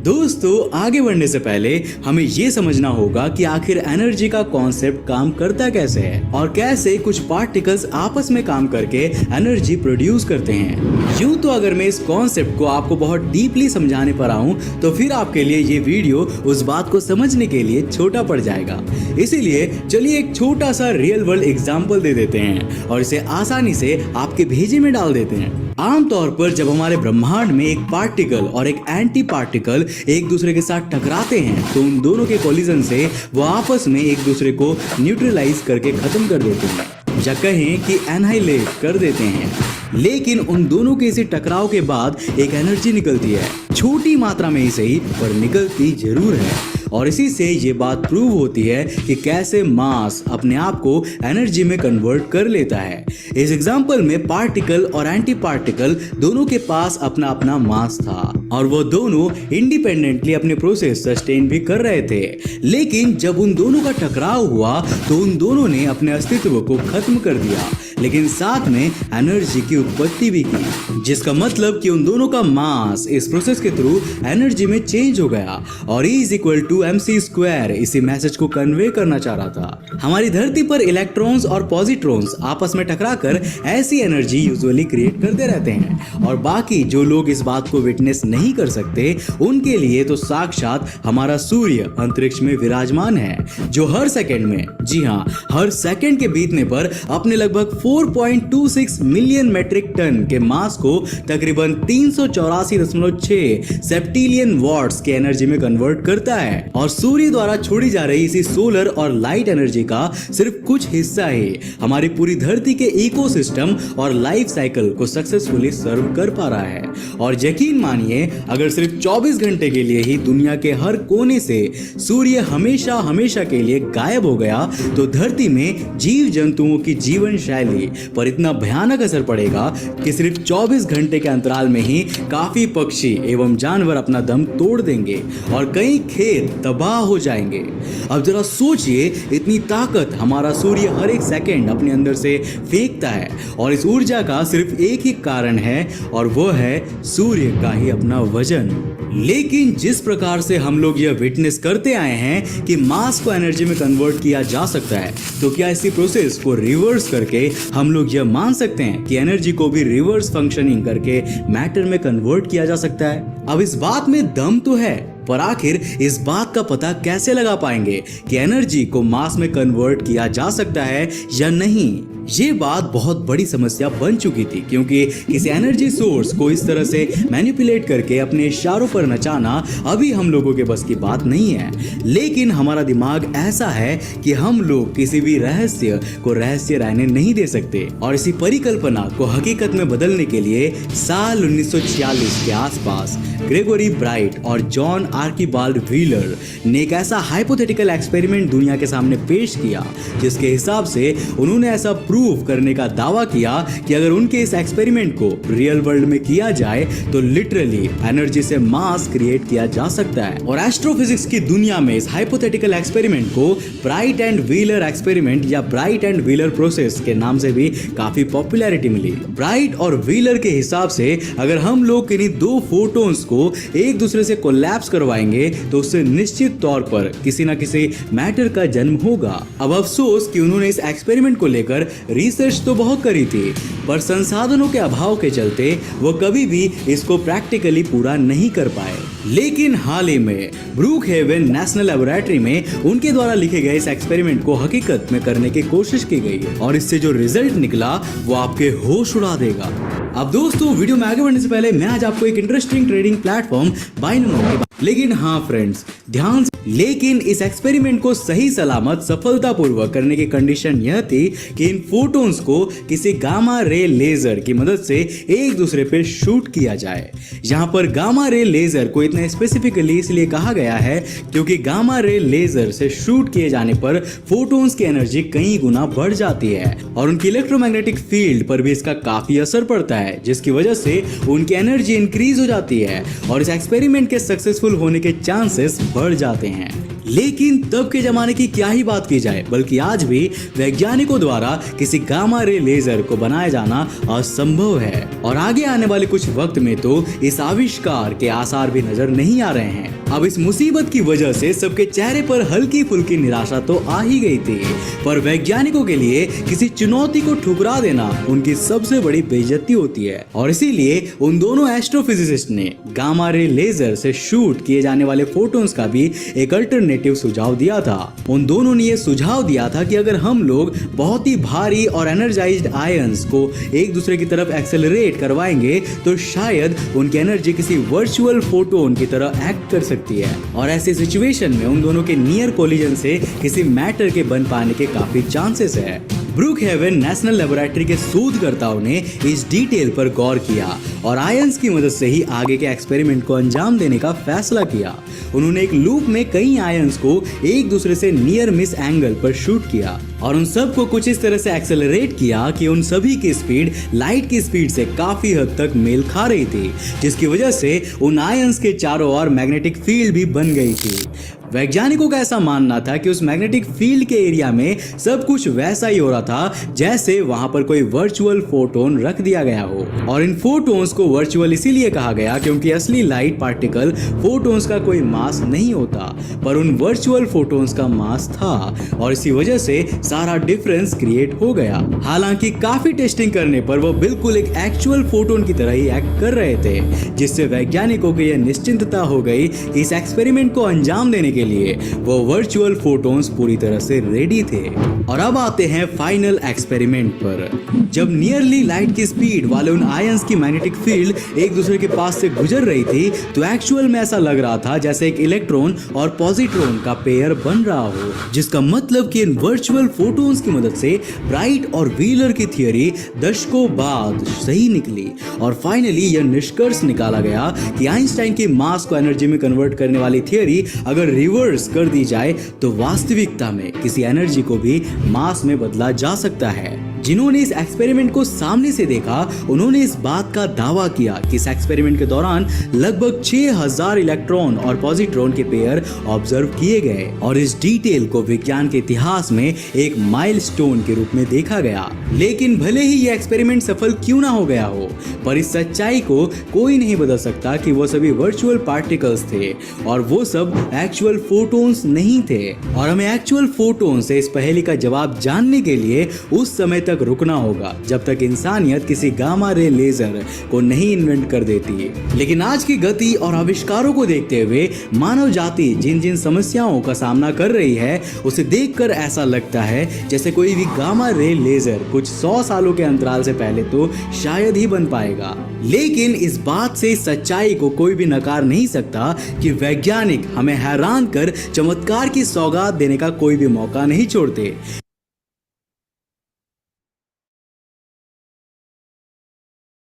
दोस्तों, आगे बढ़ने से पहले हमें यह समझना होगा कि आखिर एनर्जी का कॉन्सेप्ट काम करता कैसे है और कैसे कुछ पार्टिकल्स आपस में काम करके एनर्जी प्रोड्यूस करते हैं। यूं तो अगर मैं इस कॉन्सेप्ट को आपको बहुत डीपली समझाने पर आऊं तो फिर आपके लिए ये वीडियो उस बात को समझने के लिए छोटा पड़ जाएगा। इसीलिए चलिए एक छोटा सा रियल वर्ल्ड एग्जाम्पल दे देते हैं और इसे आसानी से आपके भेजे में डाल देते हैं। आमतौर पर जब हमारे ब्रह्मांड में एक पार्टिकल और एक एंटी पार्टिकल एक दूसरे के साथ टकराते हैं तो उन दोनों के कोलिजन से वो आपस में एक दूसरे को न्यूट्रलाइज करके खत्म कर देते हैं या कहें कि एनाहिलेट कर देते हैं। लेकिन उन दोनों के इसी टकराव के बाद एक एनर्जी निकलती है, छोटी मात्रा में ही सही पर निकलती जरूर है। और इसी से ये बात प्रूव होती है कि कैसे मास अपने आप को एनर्जी में कन्वर्ट कर लेता है। इस एग्जांपल में पार्टिकल और एंटी पार्टिकल दोनों के पास अपना अपना मास था और वो दोनों इंडिपेंडेंटली अपने प्रोसेस सस्टेन भी कर रहे थे। लेकिन जब उन दोनों का टकराव हुआ तो उन दोनों ने अपने अस्तित्व को खत्म कर दिया, लेकिन साथ में एनर्जी की उत्पत्ति भी की, जिसका मतलब कि उन दोनों का मास इस प्रोसेस के थ्रू एनर्जी में चेंज हो गया और E=mc² इसी मैसेज को कन्वे करना चाह रहा था। हमारी धरती पर इलेक्ट्रॉन्स और पॉजिट्रॉन्स आपस में टकराकर ऐसी एनर्जी यूजुअली क्रिएट करते रहते हैं और बाकी जो लोग इस बात को विटनेस नहीं कर सकते उनके लिए तो साक्षात हमारा सूर्य अंतरिक्ष में विराजमान है, जो हर सेकंड में, जी हाँ, हर सेकंड के बीतने पर अपने लगभग 4.26 मिलियन मेट्रिक टन के मास को तकरीबन 384.6 सेप्टिलियन वॉट्स के एनर्जी में कन्वर्ट करता है। और सूर्य द्वारा छोड़ी जा रही इसी सोलर और लाइट एनर्जी का सिर्फ कुछ हिस्सा ही हमारी पूरी धरती के इकोसिस्टम और लाइफ साइकिल को सक्सेसफुली सर्व कर पा रहा है। और यकीन मानिए, अगर सिर्फ 24 घंटे के लिए ही दुनिया के हर कोने से सूर्य हमेशा हमेशा के लिए गायब हो गया तो धरती में जीव जंतुओं की जीवन शैली पर इतना भयानक असर पड़ेगा कि सिर्फ 24 घंटे के अंतराल में ही काफी पक्षी एवं जानवर अपना दम तोड़ देंगे और कई खेत तबाह हो जाएंगे। अब जरा सोचिए, इतनी ताकत हमारा सूर्य हर एक सेकंड अपने अंदर से फेंकता है और इस ऊर्जा का सिर्फ एक ही कारण है और वो है सूर्य का ही अपना वजन। लेकिन जिस प्रकार से हम लोग यह विटनेस करते आए हैं कि मास को एनर्जी में कन्वर्ट किया जा सकता है, तो क्या इसी प्रोसेस को रिवर्स करके हम लोग यह मान सकते हैं कि एनर्जी को भी रिवर्स फंक्शनिंग करके मैटर में कन्वर्ट किया जा सकता है? अब इस बात में दम तो है, पर आखिर इस बात का पता कैसे लगा पाएंगे कि एनर्जी को मास में कन्वर्ट किया जा सकता है या नहीं? ये बात बहुत बड़ी समस्या बन चुकी थी, क्योंकि किसी एनर्जी सोर्स को इस तरह से मैनिपुलेट करके अपने इशारों पर नचाना अभी हम लोगों के बस की बात नहीं है। लेकिन हमारा दिमाग ऐसा है कि हम लोग किसी भी रहस्य को रहस्य रहने नहीं दे सकते और इसी परिकल्पना को हकीकत में बदलने के लिए साल 1946 के आसपास ग्रेगोरी ब्राइट और जॉन आर्कीबाल्ड व्हीलर ने एक ऐसा हाइपोथेटिकल एक्सपेरिमेंट दुनिया के सामने पेश किया जिसके हिसाब से उन्होंने ऐसा प्रूव करने का दावा किया कि अगर उनके इस एक्सपेरिमेंट को रियल वर्ल्ड में किया जाए तो लिटरली एनर्जी से मास क्रिएट किया जा सकता है। और एस्ट्रोफिजिक्स की दुनिया में इस हाइपोथेटिकल एक्सपेरिमेंट को ब्राइट एंड व्हीलर एक्सपेरिमेंट या ब्राइट एंड व्हीलर प्रोसेस के नाम से भी काफी पॉपुलैरिटी मिली। ब्राइट और व्हीलर के हिसाब से अगर हम लोग किन्हीं दो फोटॉन्स को एक दूसरे से कोलैप्स करवाएंगे तो उससे निश्चित तौर पर किसी ना किसी मैटर का जन्म होगा। अब अफसोस कि उन्होंने इस एक्सपेरिमेंट को लेकर रिसर्च तो बहुत करी थी, पर संसाधनों के अभाव के चलते वो कभी भी इसको प्रैक्टिकली पूरा नहीं कर पाए। लेकिन हाल ही में ब्रूकहेवन नेशनल लेबोरेटरी में उनके द्वारा लिखे गए इस एक्सपेरिमेंट को हकीकत में करने की कोशिश की गई है और इससे जो रिजल्ट निकला वो आपके होश उड़ा देगा। अब दोस्तों, वीडियो में आगे बढ़ने से पहले मैं आज आपको एक इंटरेस्टिंग ट्रेडिंग प्लेटफॉर्म बाइनोमो के लेकिन हाँ फ्रेंड्स, ध्यान लेकिन इस एक्सपेरिमेंट को सही सलामत सफलतापूर्वक करने की कंडीशन यह थी कि इन फोटॉन्स को किसी गामा रे लेजर की मदद से एक दूसरे पे शूट किया जाए। यहाँ पर गामा रे लेजर को इतना स्पेसिफिकली इसलिए कहा गया है क्योंकि गामा रे लेजर से शूट किए जाने पर फोटॉन्स की एनर्जी कई गुना बढ़ जाती है और उनकी इलेक्ट्रोमैग्नेटिक फील्ड पर भी इसका काफी असर पड़ता है, जिसकी वजह से उनकी एनर्जी इंक्रीज हो जाती है और इस एक्सपेरिमेंट के सक्सेसफुल होने के चांसेस बढ़ जाते हैं। लेकिन तब के जमाने की क्या ही बात की जाए, बल्कि आज भी वैज्ञानिकों द्वारा किसी गामा रे लेजर को बनाया जाना असंभव है और आगे आने वाले कुछ वक्त में तो इस आविष्कार के आसार भी नजर नहीं आ रहे हैं। अब इस मुसीबत की वजह से सबके चेहरे पर हल्की फुल्की निराशा तो आ ही गई थी, पर वैज्ञानिकों के लिए किसी चुनौती को ठुकरा देना उनकी सबसे बड़ी बेइज्जती होती है और इसीलिए उन दोनों एस्ट्रोफिजिसिस्ट ने गामा रे लेजर से शूट किए जाने वाले फोटॉन्स का भी एक अल्टरनेटिव सुझाव दिया था। उन दोनों ने यह सुझाव दिया था कि अगर हम लोग बहुत ही भारी और एनर्जाइज्ड आयंस को एक दूसरे की तरफ एक्सेलरेट करवाएंगे तो शायद उनकी एनर्जी किसी वर्चुअल फोटोन की तरह एक्ट कर सकती है और ऐसे सिचुएशन में उन दोनों के नियर कोलिजन से किसी मैटर के बन पाने के काफी चांसेस है। ब्रूकहेवन नेशनल लेबोरेटरी के शोधकर्ताओं ने इस डिटेल पर गौर किया और आयंस की मदद से ही आगे के एक्सपेरिमेंट को अंजाम देने का फैसला किया। उन्होंने एक लूप में कई आयंस को एक दूसरे से नियर मिस एंगल पर शूट किया और उन सब को कुछ इस तरह से एक्सेलरेट किया कि उन सभी की स्पीड लाइट की स्पीड से काफी हद तक मेल खा रही थी, जिसकी वजह से उन आयंस के चारों ओर मैग्नेटिक फील्ड भी बन गई थी। वैज्ञानिकों का ऐसा मानना था कि उस मैग्नेटिक फील्ड के एरिया में सब कुछ वैसा ही हो रहा था जैसे वहां पर कोई वर्चुअल फोटोन रख दिया गया हो और इन फोटोन्स को वर्चुअल इसीलिए कहा गया क्योंकि असली लाइट पार्टिकल फोटोन्स का कोई मास नहीं होता, पर उन वर्चुअल फोटोन्स का मास था और इसी वजह से सारा डिफरेंस क्रिएट हो गया। हालांकि काफी टेस्टिंग करने पर वो बिल्कुल एक एक्चुअल फोटोन की तरह ही एक्ट कर रहे थे, जिससे वैज्ञानिकों को यह निश्चिंतता हो गई कि इस एक्सपेरिमेंट को अंजाम देने के लिए वो वर्चुअल फोटॉन्स पूरी तरह से रेडी थे। और अब आते हैं फाइनल एक्सपेरिमेंट पर। जब नियरली लाइट की स्पीड वाले उन आयंस की मैग्नेटिक फील्ड एक दूसरे के पास से गुजर रही थी तो एक्चुअल में ऐसा लग रहा था जैसे एक इलेक्ट्रॉन और पॉजिट्रॉन का पेयर बन रहा हो, जिसका मतलब कि इन वर्चुअल फोटॉन्स की मदद से ब्राइट और व्हीलर की थियरी दशकों बाद सही निकली और फाइनली यह निष्कर्ष निकाला गया कि आइंस्टाइन की मास को एनर्जी में कन्वर्ट करने वाली थियरी अगर रिवर्स कर दी जाए तो वास्तविकता में किसी एनर्जी को भी मास में बदला जा सकता है। जिन्होंने इस एक्सपेरिमेंट को सामने से देखा उन्होंने इस बात का दावा किया कि इस एक्सपेरिमेंट के दौरान लगभग 6000 इलेक्ट्रॉन और पॉजिट्रॉन के पेयर ऑब्जर्व किए गए और इस डिटेल को विज्ञान के इतिहास में एक माइलस्टोन के रूप में देखा गया। लेकिन भले ही यह एक्सपेरिमेंट सफल क्यों ना हो गया हो, पर इस सच्चाई को कोई नहीं बदल सकता कि वो सभी वर्चुअल पार्टिकल्स थे और वो सब एक्चुअल फोटॉन्स नहीं थे और हमें एक्चुअल फोटॉन से इस पहेली का जवाब जानने के लिए उस समय तक रुकना होगा जब तक इंसानियत किसी गामा रे लेजर को नहीं इन्वेंट कर देती। लेकिन आज की गति और आविष्कारों को देखते हुए मानव जाति जिन जिन समस्याओं का सामना कर रही है उसे देखकर ऐसा लगता है जैसे कोई भी गामा रे लेजर कुछ 100 सालों के अंतराल से पहले तो शायद ही बन पाएगा। लेकिन इस बात से सच्चाई को कोई भी नकार नहीं सकता कि वैज्ञानिक हमें हैरान कर चमत्कार की सौगात देने का कोई भी मौका नहीं छोड़ते।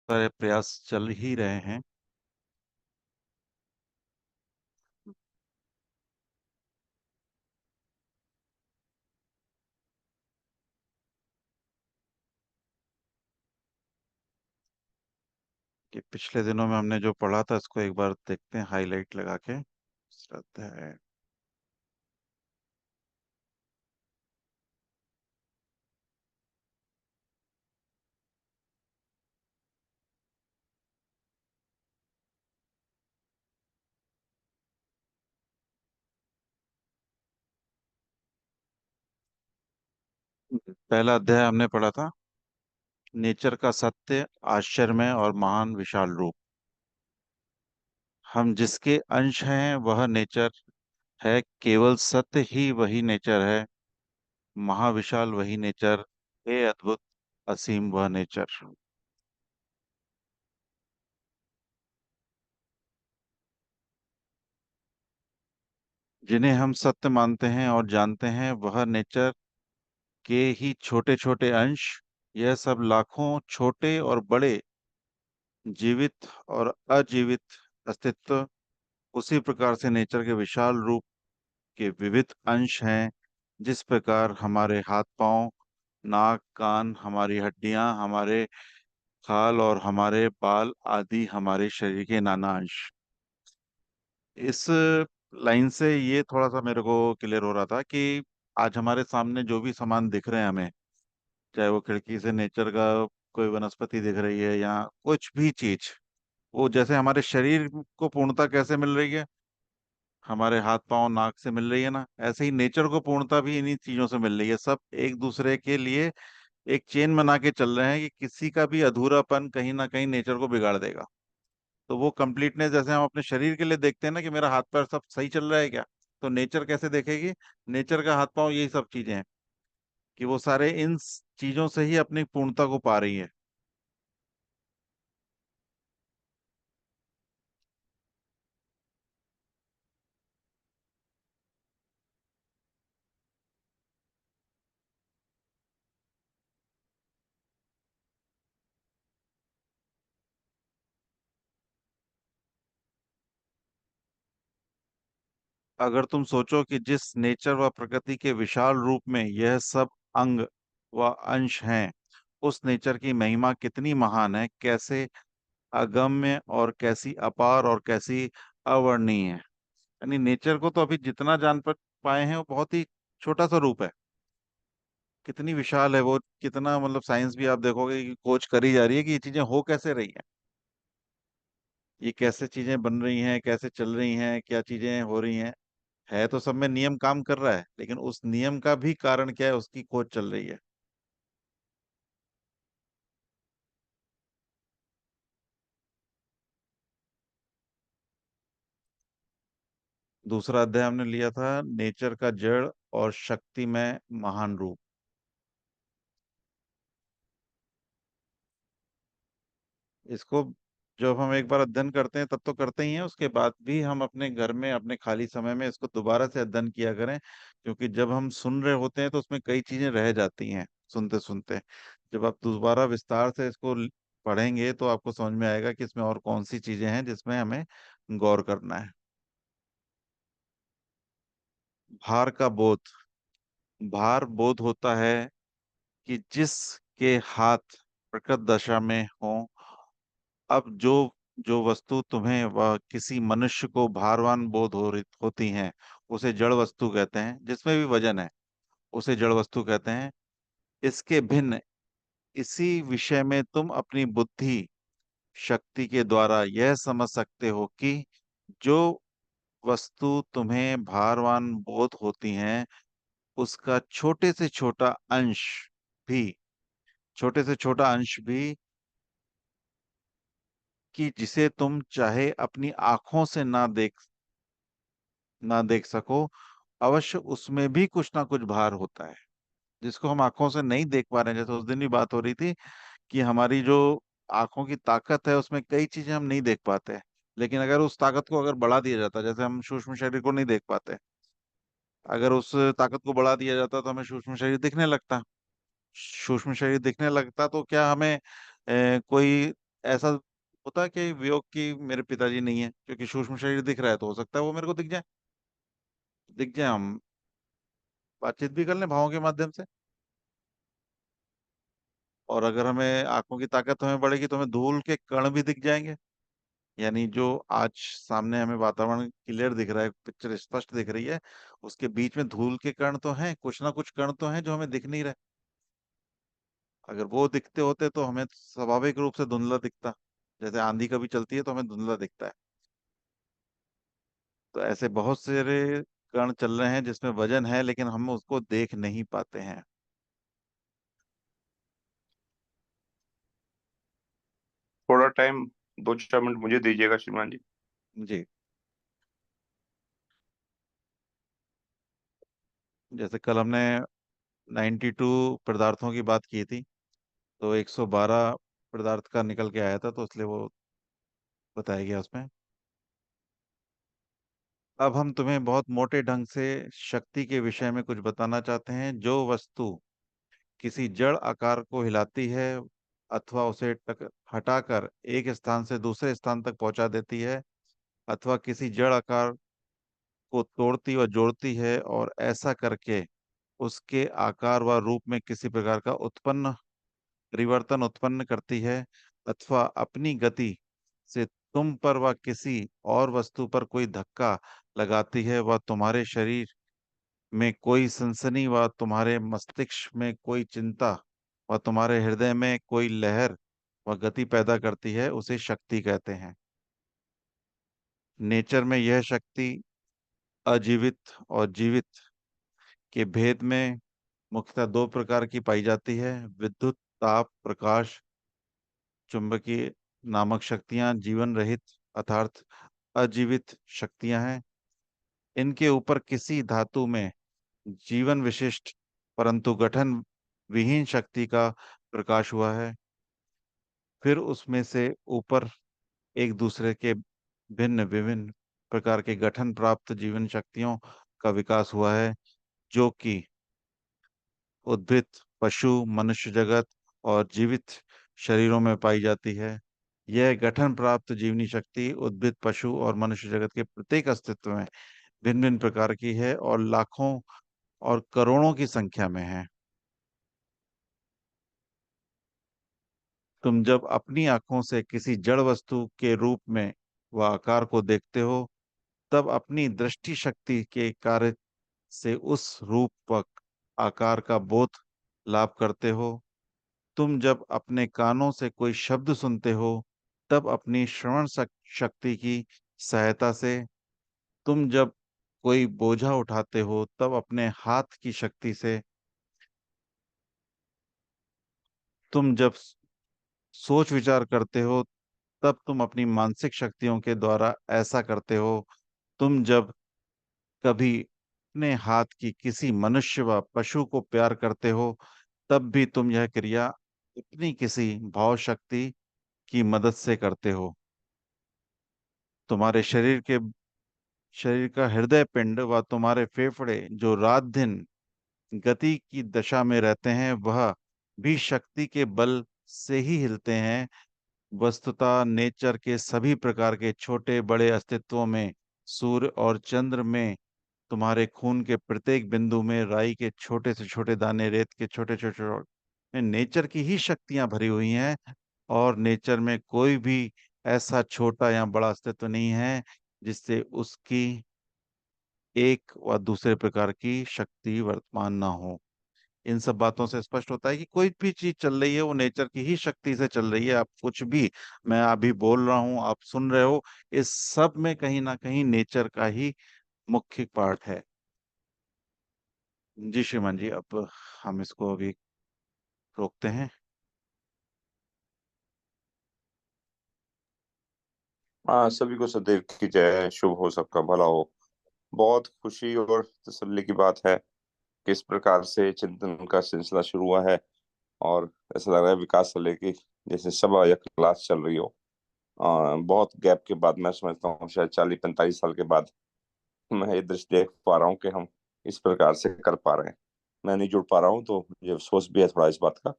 सारे प्रयास चल ही रहे हैं। कि पिछले दिनों में हमने जो पढ़ा था इसको एक बार देखते हैं हाईलाइट लगा के। श्रद्धा है। पहला अध्याय हमने पढ़ा था नेचर का सत्य, आश्चर्यमय और महान विशाल रूप। हम जिसके अंश हैं वह नेचर है, केवल सत्य ही वही नेचर है, महाविशाल वही नेचर, हे अद्भुत असीम वह नेचर। जिन्हें हम सत्य मानते हैं और जानते हैं वह नेचर के ही छोटे छोटे अंश, यह सब लाखों छोटे और बड़े जीवित और अजीवित अस्तित्व उसी प्रकार से नेचर के विशाल रूप के विविध अंश हैं। जिस प्रकार हमारे हाथ पांव, नाक, कान, हमारी हड्डियां, हमारे खाल और हमारे बाल आदि हमारे शरीर के नाना अंश। इस लाइन से ये थोड़ा सा मेरे को क्लियर हो रहा था कि आज हमारे सामने जो भी सामान दिख रहे हैं हमें, चाहे वो खिड़की से नेचर का कोई वनस्पति दिख रही है या कुछ भी चीज, वो जैसे हमारे शरीर को पूर्णता कैसे मिल रही है, हमारे हाथ पांव नाक से मिल रही है ना, ऐसे ही नेचर को पूर्णता भी इन्हीं चीजों से मिल रही है। सब एक दूसरे के लिए एक चेन बना के चल रहे हैं कि किसी का भी अधूरापन कहीं ना कहीं नेचर को बिगाड़ देगा। तो वो कंप्लीटनेस जैसे हम अपने शरीर के लिए देखते हैं ना कि मेरा हाथ पैर सब सही चल रहा है क्या, तो नेचर कैसे देखेगी? नेचर का हाथ पांव यही सब चीजें हैं कि वो सारे इन चीजों से ही अपनी पूर्णता को पा रही है। अगर तुम सोचो कि जिस नेचर व प्रकृति के विशाल रूप में यह सब अंग व अंश हैं, उस नेचर की महिमा कितनी महान है, कैसे अगम्य और कैसी अपार और कैसी अवर्णनीय है। यानी नेचर को तो अभी जितना जान पाए हैं वो बहुत ही छोटा सा रूप है, कितनी विशाल है वो, कितना मतलब साइंस भी आप देखोगे कि खोज करी जा रही है कि ये चीजें हो कैसे रही हैं, ये कैसे चीजें बन रही हैं, कैसे चल रही हैं, क्या चीजें हो रही हैं। है तो सब में नियम काम कर रहा है, लेकिन उस नियम का भी कारण क्या है उसकी खोज चल रही है। दूसरा अध्याय हमने लिया था नेचर का जड़ और शक्तिमय महान रूप। इसको जब हम एक बार अध्ययन करते हैं तब तो करते ही हैं, उसके बाद भी हम अपने घर में अपने खाली समय में इसको दोबारा से अध्ययन किया करें, क्योंकि जब हम सुन रहे होते हैं तो उसमें कई चीजें रह जाती हैं सुनते सुनते। जब आप दोबारा विस्तार से इसको पढ़ेंगे तो आपको समझ में आएगा कि इसमें और कौन सी चीजें हैं जिसमें हमें गौर करना है। भार का बोध। भार बोध होता है कि जिसके हाथ प्रकृत दशा में हो। अब जो जो वस्तु तुम्हें व किसी मनुष्य को भारवान बोध होती हैं, उसे जड़ वस्तु कहते हैं। जिसमें भी वजन है उसे जड़ वस्तु कहते हैं। इसके भिन्न इसी विषय में तुम अपनी बुद्धि शक्ति के द्वारा यह समझ सकते हो कि जो वस्तु तुम्हें भारवान बोध होती हैं उसका छोटे से छोटा अंश भी कि जिसे तुम चाहे अपनी आंखों से ना देख सको, अवश्य उसमें भी कुछ ना कुछ भार होता है जिसको हम आंखों से नहीं देख पा रहे हैं। जैसे उस दिन भी बात हो रही थी कि हमारी जो आंखों की ताकत है उसमें कई चीजें हम नहीं देख पाते हैं, लेकिन अगर उस ताकत को अगर बढ़ा दिया जाता, जैसे हम सूक्ष्म शरीर को नहीं देख पाते, अगर उस ताकत को बढ़ा दिया जाता तो हमें सूक्ष्म शरीर दिखने लगता। सूक्ष्म शरीर दिखने लगता तो क्या हमें कोई ऐसा होता कि वियोग की मेरे पिताजी नहीं है, क्योंकि सूक्ष्म शरीर दिख रहा है तो हो सकता है वो मेरे को दिख जाए हम बातचीत भी कर लें भावों के माध्यम से। और अगर हमें आंखों की ताकत हमें बढ़ेगी तो हमें धूल के कण भी दिख जाएंगे। यानी जो आज सामने हमें वातावरण क्लियर दिख रहा है, पिक्चर स्पष्ट दिख रही है, उसके बीच में धूल के कण तो हैं, कुछ ना कुछ कण तो हैं जो हमें दिख नहीं रहे। अगर वो दिखते होते तो हमें स्वाभाविक रूप से धुंधला दिखता। जैसे आंधी कभी चलती है तो हमें धुंधला दिखता है। तो ऐसे बहुत सारे कण चल रहे हैं जिसमें वजन है, लेकिन हम उसको देख नहीं पाते हैं। थोड़ा टाइम 2-4 मिनट मुझे दीजिएगा श्रीमान जी। जी। जैसे कल हमने 92 पदार्थों की बात की थी, तो 112 पदार्थ का निकल के आया था, तो इसलिए वो बताया गया उसमें। अब हम तुम्हें बहुत मोटे ढंग से शक्ति के विषय में कुछ बताना चाहते हैं। जो वस्तु किसी जड़ आकार को हिलाती है अथवा उसे हटाकर एक स्थान से दूसरे स्थान तक पहुंचा देती है, अथवा किसी जड़ आकार को तोड़ती व जोड़ती है और ऐसा करके उसके आकार व रूप में किसी प्रकार का परिवर्तन उत्पन्न करती है, अथवा अपनी गति से तुम पर व किसी और वस्तु पर कोई धक्का लगाती है, व तुम्हारे शरीर में कोई सनसनी व तुम्हारे मस्तिष्क में कोई चिंता व तुम्हारे हृदय में कोई लहर व गति पैदा करती है, उसे शक्ति कहते हैं। नेचर में यह शक्ति अजीवित और जीवित के भेद में मुख्यतः दो प्रकार की पाई जाती है। विद्युत ताप प्रकाश चुंबकीय नामक शक्तियां जीवन रहित अर्थात अजीवित शक्तियां हैं। इनके ऊपर किसी धातु में जीवन विशिष्ट परंतु गठन विहीन शक्ति का प्रकाश हुआ है। फिर उसमें से ऊपर एक दूसरे के भिन्न विभिन्न प्रकार के गठन प्राप्त जीवन शक्तियों का विकास हुआ है, जो कि उद्भिद पशु मनुष्य जगत और जीवित शरीरों में पाई जाती है। यह गठन प्राप्त जीवनी शक्ति उद्भिद पशु और मनुष्य जगत के प्रत्येक अस्तित्व में भिन्न भिन्न प्रकार की है और लाखों और करोड़ों की संख्या में है। तुम जब अपनी आंखों से किसी जड़ वस्तु के रूप में व आकार को देखते हो, तब अपनी दृष्टि शक्ति के कार्य से उस रूप व आकार का बोध लाभ करते हो। तुम जब अपने कानों से कोई शब्द सुनते हो, तब अपनी श्रवण शक्ति की सहायता से, तुम जब कोई बोझा उठाते हो तब अपने हाथ की शक्ति से, तुम जब सोच विचार करते हो तब तुम अपनी मानसिक शक्तियों के द्वारा ऐसा करते हो। तुम जब कभी अपने हाथ की किसी मनुष्य व पशु को प्यार करते हो, तब भी तुम यह क्रिया अपनी किसी भाव शक्ति की मदद से करते हो। तुम्हारे शरीर का हृदय पिंड व तुम्हारे फेफड़े जो रात दिन गति की दशा में रहते हैं, वह भी शक्ति के बल से ही हिलते हैं। वस्तुतः नेचर के सभी प्रकार के छोटे बड़े अस्तित्वों में, सूर्य और चंद्र में, तुम्हारे खून के प्रत्येक बिंदु में, राई के छोटे से छोटे दाने, रेत के छोटे छोटे नेचर की ही शक्तियां भरी हुई हैं। और नेचर में कोई भी ऐसा छोटा या बड़ा अस्तित्व नहीं है जिससे उसकी एक व दूसरे प्रकार की शक्ति वर्तमान ना हो। इन सब बातों से स्पष्ट होता है कि कोई भी चीज चल रही है वो नेचर की ही शक्ति से चल रही है। आप कुछ भी, मैं अभी बोल रहा हूं, आप सुन रहे हो, इस सब में कहीं ना कहीं नेचर का ही मुख्य पार्ट है। जी श्रीमान जी, अब हम इसको अभी रोकते हैं। हाँ, सभी को सदैव की जय, शुभ हो, सबका भला हो। बहुत खुशी और तसल्ली की बात है कि इस प्रकार से चिंतन का सिलसिला शुरू हुआ है और ऐसा लग रहा है विकास से लेके जैसे सभा या क्लास चल रही हो। बहुत गैप के बाद, मैं समझता हूँ शायद 40-45 साल के बाद मैं ये दृश्य देख पा रहा हूँ कि हम इस प्रकार से कर पा रहे हैं। मैं नहीं जुड़ पा रहा हूँ तो मुझे अफसोस भी है थोड़ा इस बात का।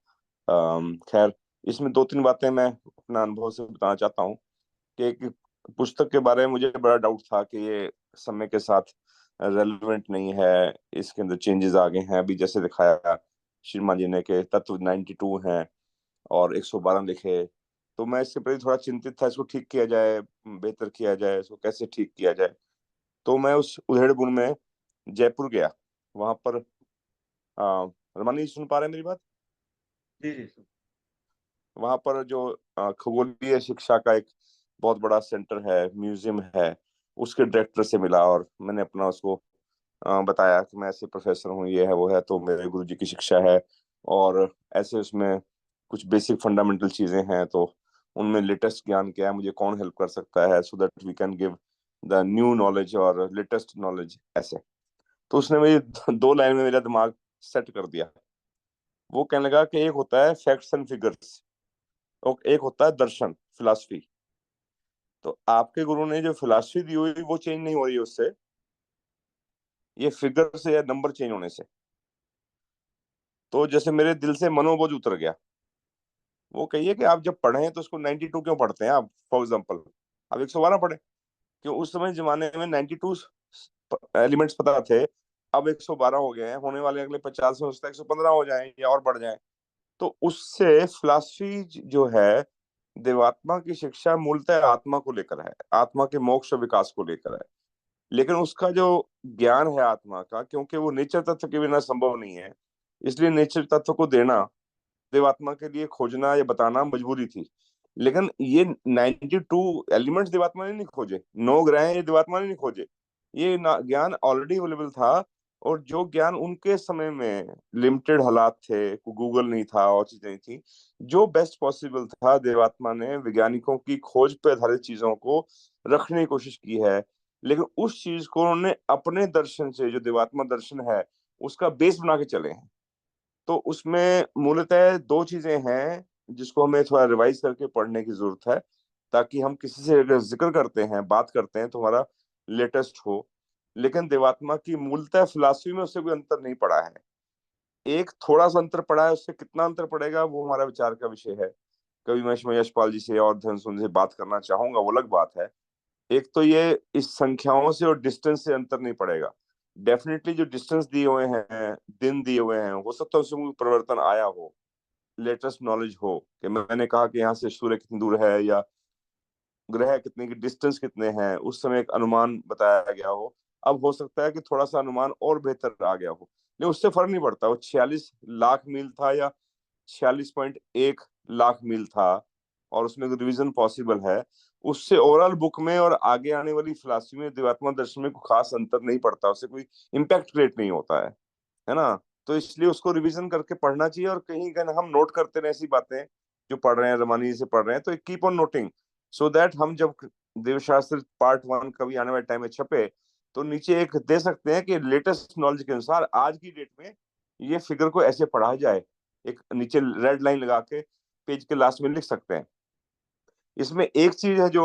खैर, इसमें 2-3 बातें मैं अपना अनुभव से बताना चाहता हूँ कि एक पुस्तक के बारे में मुझे बड़ा डाउट था कि ये समय के साथ रेलेवेंट नहीं है, इसके अंदर चेंजेस आ गए हैं। अभी जैसे दिखाया श्रीमान जी ने कि तत्व 92 हैं, और 112 लिखे। तो मैं इसके प्रति थोड़ा चिंतित था, इसको ठीक किया जाए, बेहतर किया जाए, इसको कैसे ठीक किया जाए। तो मैं उस उधेड़बुन में जयपुर गया। वहां पर रमानी जी सुन पा रहे हैं मेरी बात? जी जी वहां पर जो खगोलीय शिक्षा का एक बहुत बड़ा सेंटर है, म्यूजियम है, उसके डायरेक्टर से मिला और मैंने अपना उसको बताया कि मैं ऐसे प्रोफेसर हूँ, ये है वो है, तो मेरे गुरुजी की शिक्षा है और ऐसे उसमें कुछ बेसिक फंडामेंटल चीजें हैं, तो उनमें लेटेस्ट ज्ञान क्या है, मुझे कौन हेल्प कर सकता है, so that we can give the new knowledge और लेटेस्ट नॉलेज ऐसे। तो उसने मेरी 2 लाइन में मेरा दिमाग सेट कर दिया। वो कहने लगा कि एक होता है फैक्ट्स एंड फिगर्स और एक होता है दर्शन, फिलॉसफी। तो आपके गुरु ने जो फिलॉसफी दी हुई वो चेंज नहीं हो रही है उससे, ये फिगर से या नंबर चेंज होने से। तो जैसे मेरे दिल से मनोबोझ उतर गया। वो कहिए कि आप जब पढ़े हैं तो उसको 92 क्यों पढ़ते हैं आप, फॉर एग्जाम्पल आप 112 पढ़े क्यों? उस समय जमाने में 92 एलिमेंट्स पता थे, अब 112 हो गए हैं, होने वाले अगले 50 में हो सकता है 115 हो जाए या और बढ़ जाए। तो उससे फिलॉसफी जो है, देवात्मा की शिक्षा मूलतः आत्मा को लेकर है, आत्मा के मोक्ष और विकास को लेकर है। लेकिन उसका जो ज्ञान है आत्मा का, क्योंकि वो नेचर तत्व के बिना संभव नहीं है, इसलिए नेचर तत्व को देना देवात्मा के लिए खोजना या बताना मजबूरी थी। लेकिन ये 92 एलिमेंट्स देवात्मा ने नहीं खोजे, 9 ग्रह हैं ये देवात्मा ने नहीं खोजे, ये ज्ञान ऑलरेडी अवेलेबल था। और जो ज्ञान उनके समय में लिमिटेड हालात थे, गूगल नहीं था और चीजें नहीं थी, जो बेस्ट पॉसिबल था देवात्मा ने वैज्ञानिकों की खोज पर आधारित चीजों को रखने की कोशिश की है। लेकिन उस चीज को उन्होंने अपने दर्शन से, जो देवात्मा दर्शन है, उसका बेस बना के चले हैं। तो उसमें मूलतः 2 चीजें हैं जिसको हमें थोड़ा रिवाइज करके पढ़ने की जरूरत है, ताकि हम किसी से अगर जिक्र करते हैं, बात करते हैं, तो हमारा लेटेस्ट हो। लेकिन देवात्मा की मूलतः फिलॉसफी में उससे कोई अंतर नहीं पड़ा है। एक थोड़ा सा अंतर पड़ा है, उससे कितना अंतर पड़ेगा वो हमारा विचार का विषय है। कभी मैं यशपाल जी से और धन सुन से बात करना चाहूंगा, वो अलग बात है। एक तो ये इस संख्याओं से और डिस्टेंस से अंतर नहीं पड़ेगा। डेफिनेटली जो डिस्टेंस दिए हुए हैं, दिन दिए हुए हैं, हो सकता है उसमें कोई परिवर्तन आया हो, लेटेस्ट नॉलेज हो कि मैंने कहा कि यहाँ से सूर्य कितनी दूर है या ग्रह कितने की डिस्टेंस कितने हैं, उस समय एक अनुमान बताया गया हो। अब हो सकता है कि थोड़ा सा अनुमान और बेहतर आ गया हो, लेकिन उससे फर्क नहीं पड़ता वो 46 लाख मील था या 46.1 लाख मील था, और उसमें रिवीजन पॉसिबल है। उससे ओवरऑल बुक में और आगे आने वाली फिलॉसफी में, दिव्यात्मा दर्शन में कोई खास अंतर नहीं पड़ता, उससे कोई इम्पैक्ट क्रिएट नहीं होता है ना। तो इसलिए उसको रिवीजन करके पढ़ना चाहिए, और कहीं कहीं हम नोट करते रहे ऐसी बातें जो पढ़ रहे हैं, रमानी जी से पढ़ रहे हैं, तो keep on noting, so that हम जब देवशास्त्र पार्ट 1 कभी आने वाले टाइम में छपे तो नीचे एक दे सकते हैं कि लेटेस्ट नॉलेज के अनुसार आज की डेट में ये फिगर को ऐसे पढ़ा जाए। एक नीचे रेड लाइन लगा के पेज के लास्ट में लिख सकते हैं। इसमें एक चीज है जो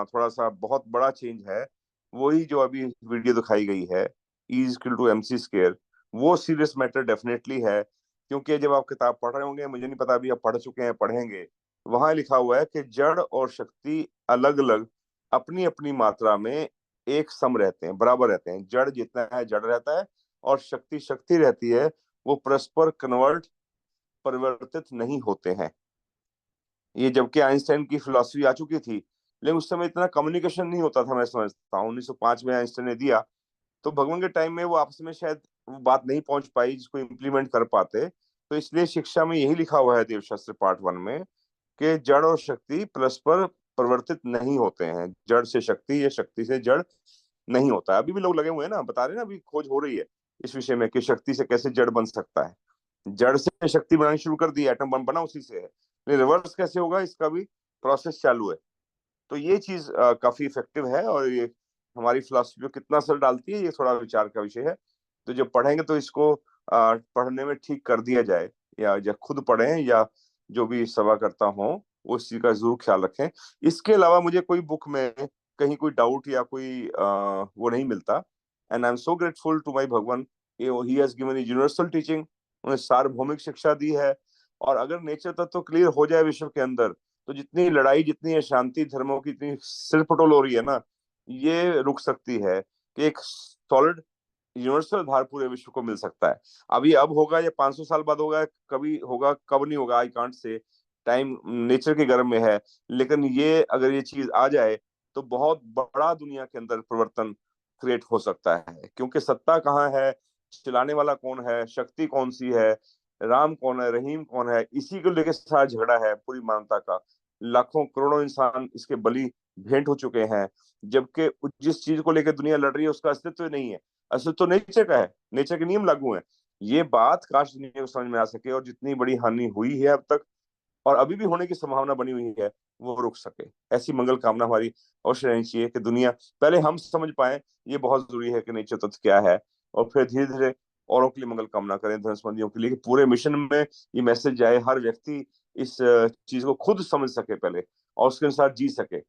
थोड़ा सा बहुत बड़ा चेंज है, वही जो अभी वीडियो दिखाई गई है, E=mc², वो सीरियस मैटर डेफिनेटली है। क्योंकि जब आप किताब पढ़ रहे होंगे, मुझे नहीं पता अभी आप पढ़ चुके हैं, पढ़ेंगे, वहां लिखा हुआ है कि जड़ और शक्ति अलग अलग अपनी अपनी मात्रा में एक सम रहते हैं, बराबर रहते हैं। जड़ जितना है जड़ रहता है, और शक्ति शक्ति रहती है, वो परस्पर परिवर्तित नहीं होते हैं। ये जबकि आइंस्टाइन की फिलॉसफी आ चुकी थी, लेकिन उस समय इतना कम्युनिकेशन नहीं होता था, मैं समझता हूँ। 1905 में आइंस्टाइन ने दिया, तो भगवान के टाइम में वो आपस में शायद वो बात नहीं पहुंच पाई जिसको इम्प्लीमेंट कर पाते। तो इसलिए शिक्षा में यही लिखा हुआ है देवशास्त्र पार्ट 1 में कि जड़ और शक्ति परस्पर परिवर्तित नहीं होते हैं, जड़ से शक्ति या शक्ति से जड़ नहीं होता है। अभी भी लोग लगे हुए हैं ना, बता रहे हैं ना, अभी खोज हो रही है इस विषय में कि शक्ति से कैसे जड़ बन सकता है। जड़ से शक्ति बनानी शुरू कर दी, एटम बम बना उसी से है, लेकिन रिवर्स कैसे होगा इसका भी प्रोसेस चालू है। तो ये चीज काफी इफेक्टिव है, और ये हमारी फिलॉसफी पे कितना असर डालती है, ये थोड़ा विचार का विषय है। तो जब पढ़ेंगे तो इसको पढ़ने में ठीक कर दिया जाए, या खुद पढ़ें या जो भी सेवा करता हो उस चीज का जरूर ख्याल रखें। इसके अलावा मुझे कोई बुक में कहीं कोई डाउट या कोई वो नहीं मिलता। And I am so grateful to my भगवान, he has given universal teaching, उन्हें सार्वभौमिक शिक्षा दी है। और अगर नेचर तत्व क्लियर हो जाए विश्व के अंदर, तो जितनी लड़ाई, जितनी अशांति धर्मों की इतनी सिर पटोल हो रही है ना, ये रुक सकती है कि एक सॉलिड यूनिवर्सल आधार पूरे विश्व को मिल सकता है। अभी अब होगा या 500 साल बाद होगा, कभी होगा कब नहीं होगा, I can't say. Time nature के गर्भ में है, लेकिन ये अगर ये चीज आ जाए तो बहुत बड़ा दुनिया के अंदर परिवर्तन क्रिएट हो सकता है। क्योंकि सत्ता कहाँ है, चलाने वाला कौन है, शक्ति कौन सी है, राम कौन है, रहीम कौन है, इसी को लेकर सारा झगड़ा है पूरी मानवता का। लाखों करोड़ों इंसान इसके बलि भेंट हो चुके हैं, जबकि जिस चीज को लेकर दुनिया लड़ रही है उसका अस्तित्व नहीं है। अस्तित्व तो नेचर का है, नेचर के नियम लागू हैं। ये बात काश दुनिया को समझ में आ सके और जितनी बड़ी हानि हुई है अब तक और अभी भी होने की संभावना बनी हुई है वो रुक सके। ऐसी मंगल कामना हमारी अवश्य रहनी चाहिए कि दुनिया पहले हम समझ पाए, ये बहुत जरूरी है कि नेचर तत्व क्या है, और फिर धीरे धीरे औरों के लिए मंगल कामना करें, धर्मसंबंधियों के लिए, कि पूरे मिशन में ये मैसेज जाए, हर व्यक्ति इस चीज को खुद समझ सके पहले और उसके अनुसार जी सके।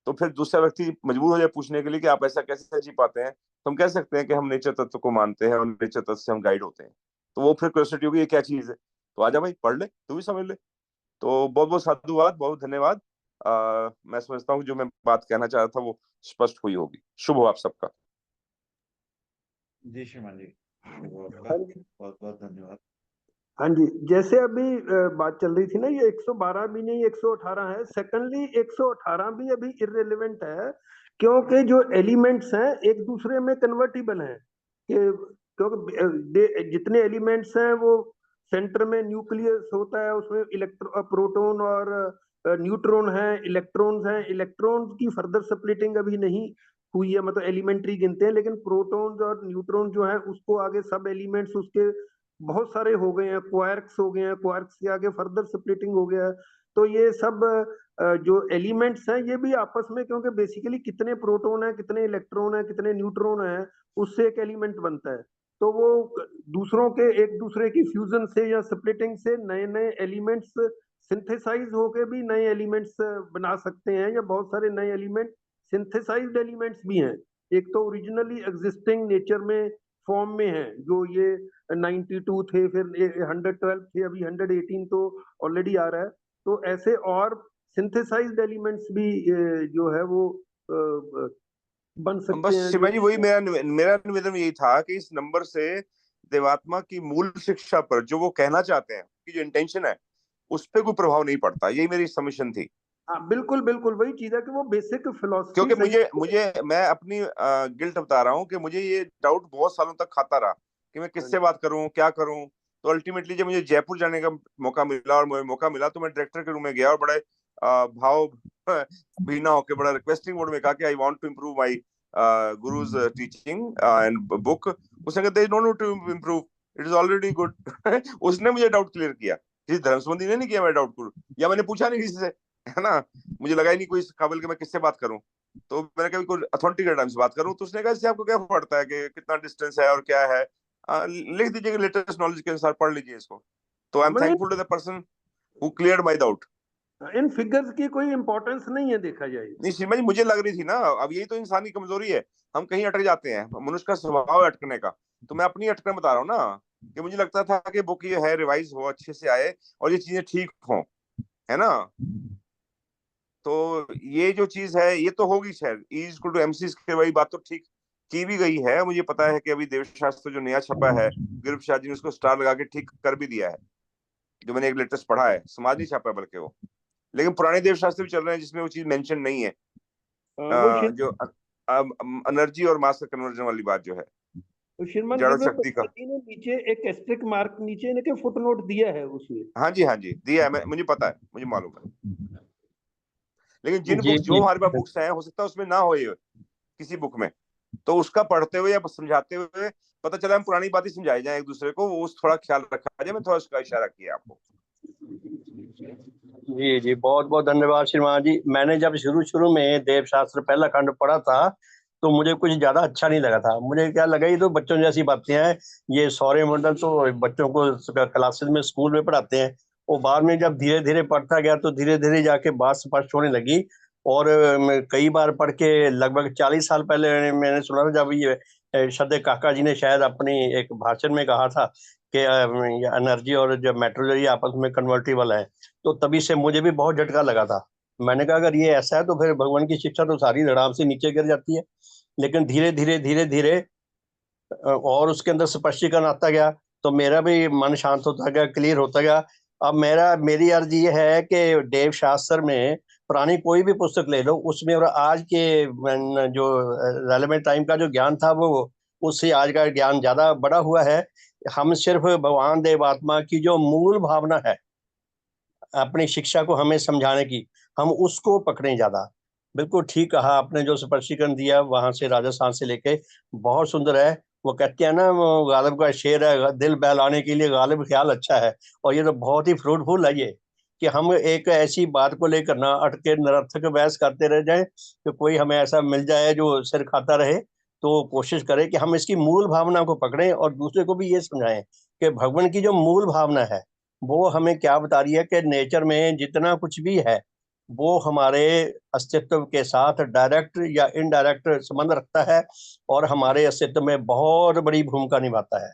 तो फिर दूसरा व्यक्ति मजबूर हो जाए पूछने के लिए कि आप ऐसा कैसे जी पाते हैं, तो हम कह सकते हैं कि हम नेचर तत्व को मानते हैं और नेचर तत्व से हम गाइड होते हैं। तो वो फिर क्यूरियोसिटी होगी ये क्या चीज है, तो आजा भाई पढ़ ले, तू भी समझ ले। तो बहुत बहुत साधुवाद, बहुत धन्यवाद। मैं समझता हूँ जो मैं बात कहना चाह रहा था वो स्पष्ट हुई होगी। शुभ हो आप सबका। जी श्रीमान जी, हाँ जी, बहुत बहुत धन्यवाद। हाँ जी, जैसे अभी बात चल रही थी ना, ये 112 भी नहीं 118 है। सेकंडली 118 भी अभी इररिलेवेंट है, क्योंकि जो एलिमेंट्स हैं एक दूसरे में कन्वर्टिबल हैं। क्योंकि जितने एलिमेंट्स हैं वो सेंटर में न्यूक्लियस होता है, उसमें प्रोटॉन और न्यूट्रॉन है, इलेक्ट्रॉन्स हैं। इलेक्ट्रॉन्स की फर्दर स्प्लिटिंग अभी नहीं हुई है, मतलब एलिमेंट्री गिनते हैं, लेकिन प्रोटॉन्स और न्यूट्रॉन जो है उसको आगे सब एलिमेंट्स उसके बहुत सारे हो गए हैं, क्वार्क्स हो गए हैं, क्वार्क्स के आगे फर्दर स्प्लिटिंग हो गया है। तो ये सब जो एलिमेंट्स हैं ये भी आपस में, क्योंकि बेसिकली कितने प्रोटॉन है, कितने इलेक्ट्रॉन है, कितने न्यूट्रॉन है, उससे एक एलिमेंट बनता है। तो वो दूसरों के एक दूसरे की फ्यूजन से या स्प्लिटिंग से नए नए एलिमेंट्स सिंथेसाइज होके भी नए एलिमेंट्स बना सकते हैं, या बहुत सारे नए एलिमेंट सिंथेसाइज्ड एलिमेंट्स भी हैं। एक तो ओरिजिनली एग्जिस्टिंग नेचर में फॉर्म में है, जो ये 92 थे, फिर 112 थे, अभी 118 तो ऑलरेडी आ रहा है। तो ऐसे और सिंथेसाइज्ड एलिमेंट्स भी जो है वो बन सकते बस हैं। शिवा जी वही मेरा निवेदन यही था कि इस नंबर से देवात्मा की मूल शिक्षा पर जो वो कहना चाहते हैं कि जो इंटेंशन है उस पर कोई प्रभाव नहीं पड़ता, यही मेरी सबमिशन थी। हाँ बिल्कुल बिल्कुल, वही चीज है कि वो बेसिक फिलॉसफी क्योंकि सही मुझे मुझे मैं अपनी गिल्ट बता रहा हूँ कि मुझे ये डाउट बहुत सालों तक खाता रहा कि मैं किससे बात करूं, क्या करूं। तो अल्टीमेटली जब मुझे जयपुर जाने का मौका मिला और मुझे मौका मिला तो मैं डायरेक्टर के रूम में गया और बड़े भाव भीना होकर बड़ा रिक्वेस्टिंग मोड में कहा कि I want to improve my guru's teaching and book. उसने कहा there no need to improve, it is already good. उसने मुझे डाउट क्लियर किया, किसी धर्मसंबंधी ने नहीं किया मैं डाउट क्लियर, या मैंने पूछा नहीं किसी से, है ना। मुझे लगा ही नहीं कोई इस काबिल कि मैं किससे बात करूं। तो मैंने कभी कोई अथॉरिटी के टाइम से बात करूं, तो उसने कहा इससे आपको क्या पड़ता है कि कितना डिस्टेंस है और क्या है, लिख दीजिए लेटेस्ट नॉलेज के अनुसार पढ़ लीजिए इसको। तो I am thankful to the person who cleared my doubt. इन फिगर्स की कोई इंपॉर्टेंस नहीं है देखा जाए। नहीं सीमा जी, मुझे लग रही थी ना, अब यही तो इंसानी कमजोरी है, हम कहीं अटक जाते हैं, मनुष्य का स्वभाव है अटकने का। तो मैं अपनी अटकन बता रहा हूँ ना, कि मुझे लगता था कि बुक ये है रिवाइज हो, अच्छे से आए और ये चीजें ठीक हो, है ना। तो ये जो चीज है ये तो होगी शायद इक्वल टू एमसी के, वही बात तो ठीक की भी गई है। मुझे पता है कि अभी देवशास्त्र जो नया छपा है, गिरप शाह जी ने उसको स्टार लगा के ठीक कर भी दिया है, जो मैंने एक लेटेस्ट पढ़ा है, समाज नहीं छपा है बल्कि वो। लेकिन पुराने देवशास्त्र भी चल रहे हैं जिसमें वो चीज मेंशन नहीं है, जो एनर्जी और मास का कन्वर्जन वाली बात जो है, श्रीमान जड़ दिव्य शक्ति का। प्रसाद जी ने नीचे एक एस्टेरिक मार्क नीचे इनके फुटनोट दिया है उसमें। हाँ जी दिया है, मुझे पता है, मुझे मालूम है। लेकिन जिन जी बुक जो हमारे पास बुक्स हैं, हो सकता है उसमें ना हो ये किसी बुक में, तो उसका पढ़ते हुए या समझाते हुए पता चला हम पुरानी बात ही समझाई जाए एक दूसरे को, वो उस थोड़ा ख्याल रखा जाए। मैं थोड़ा उसका इशारा किया आपको। जी जी, बहुत बहुत धन्यवाद श्रीमान जी। मैंने जब शुरू में देवशास्त्र पहला खंड पढ़ा था तो मुझे कुछ ज्यादा अच्छा नहीं लगा था। मुझे क्या लगा ये तो बच्चों जैसी बातें हैं, ये सौरमंडल तो बच्चों को क्लासेस में स्कूल में पढ़ाते हैं। और बाद में जब धीरे धीरे पढ़ता गया तो धीरे धीरे जाके बात स्पष्ट होने लगी। और कई बार पढ़ के लगभग 40 साल पहले मैंने सुना था, जब ये श्रद्धेय काका जी ने शायद अपनी एक भाषण में कहा था कि एनर्जी और जो मेट्रोलॉजी आपस में कन्वर्टिबल है। तो तभी से मुझे भी बहुत झटका लगा था। मैंने कहा अगर ये ऐसा है तो फिर भगवान की शिक्षा तो सारी धड़ाम से नीचे गिर जाती है। लेकिन धीरे धीरे और उसके अंदर स्पष्टीकरण आता गया तो मेरा भी मन शांत होता गया, क्लियर होता गया अब मेरी अर्जी ये है कि देव शास्त्र में पुरानी कोई भी पुस्तक ले लो, उसमें और आज के जो रेलेवेंट टाइम का जो ज्ञान था वो उससे आज का ज्ञान ज्यादा बड़ा हुआ है। हम सिर्फ भगवान देवात्मा की जो मूल भावना है अपनी शिक्षा को हमें समझाने की, हम उसको पकड़ें ज्यादा। बिल्कुल ठीक कहा आपने, जो स्पष्टीकरण दिया वहां से राजस्थान से लेके बहुत सुंदर है। वो कहते हैं ना, वो गालिब का शेर है, दिल बहलाने के लिए गालिब ख्याल अच्छा है। और ये तो बहुत ही फ्रूटफुल है ये, कि हम एक ऐसी बात को लेकर ना अटके निरर्थक बहस करते रह जाए, कि कोई हमें ऐसा मिल जाए जो सिर खाता रहे। तो कोशिश करें कि हम इसकी मूल भावना को पकड़ें और दूसरे को भी ये समझाएं कि भगवान की जो मूल भावना है वो हमें क्या बता रही है, कि नेचर में जितना कुछ भी है वो हमारे अस्तित्व के साथ डायरेक्ट या इनडायरेक्ट संबंध रखता है और हमारे अस्तित्व में बहुत बड़ी भूमिका निभाता है।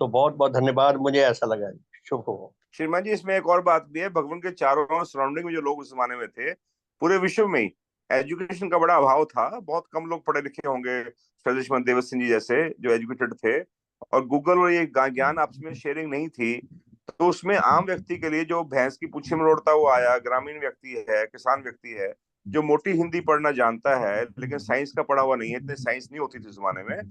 तो बहुत बहुत धन्यवाद, मुझे ऐसा लगा। शुभ हो। श्रीमान जी, इसमें एक और बात भी है, भगवान के चारों सराउंडिंग में जो लोग उस जमाने में थे, पूरे विश्व में ही एजुकेशन का बड़ा अभाव था। बहुत कम लोग पढ़े लिखे होंगे, सतीश देव सिंह जी जैसे जो एजुकेटेड थे, और गूगल और ये ज्ञान आपस में शेयरिंग नहीं थी। तो उसमें आम व्यक्ति के लिए जो भैंस की पूंछी में लौटता हुआ आया ग्रामीण व्यक्ति है, किसान व्यक्ति है, जो मोटी हिंदी पढ़ना जानता है लेकिन साइंस का पढ़ा हुआ नहीं है, इतनी साइंस नहीं होती थी उस जमाने में,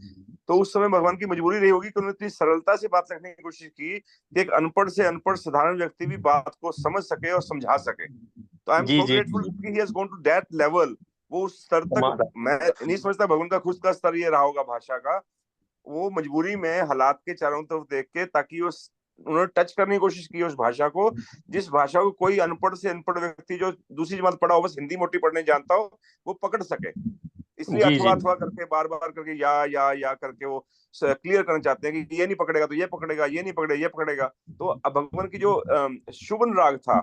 तो उस समय भगवान की मजबूरी रही होगी कि उन्होंने इतनी सरलता से बात रखने की कोशिश की कि एक अनपढ़ से अनपढ़ साधारण व्यक्ति भी बात को समझ सके और समझा सके। तो आई एम जी सो जी ग्रेटफुल कि he has gone to that level. वो उस स्तर तक, मैं नहीं समझता भगवान का खुद का स्तर ये रहा होगा भाषा का। वो मजबूरी में हालात के चारों तरफ देख के, ताकि उन्होंने टच करने की कोशिश की उस भाषा को, जिस भाषा को कोई अनपढ़ से अनपढ़ व्यक्ति जो दूसरी जमात पढ़ा हो, बस हिंदी मोटी पढ़ने जानता हो, वो पकड़ सके। इसलिए जी अथवा जी अथवा करके बार बार करके या करके वो क्लियर करना चाहते हैं कि ये नहीं पकड़ेगा तो ये पकड़ेगा, ये नहीं पकड़ेगा ये पकड़ेगा। तो अब भगवान की जो शुभ राग था,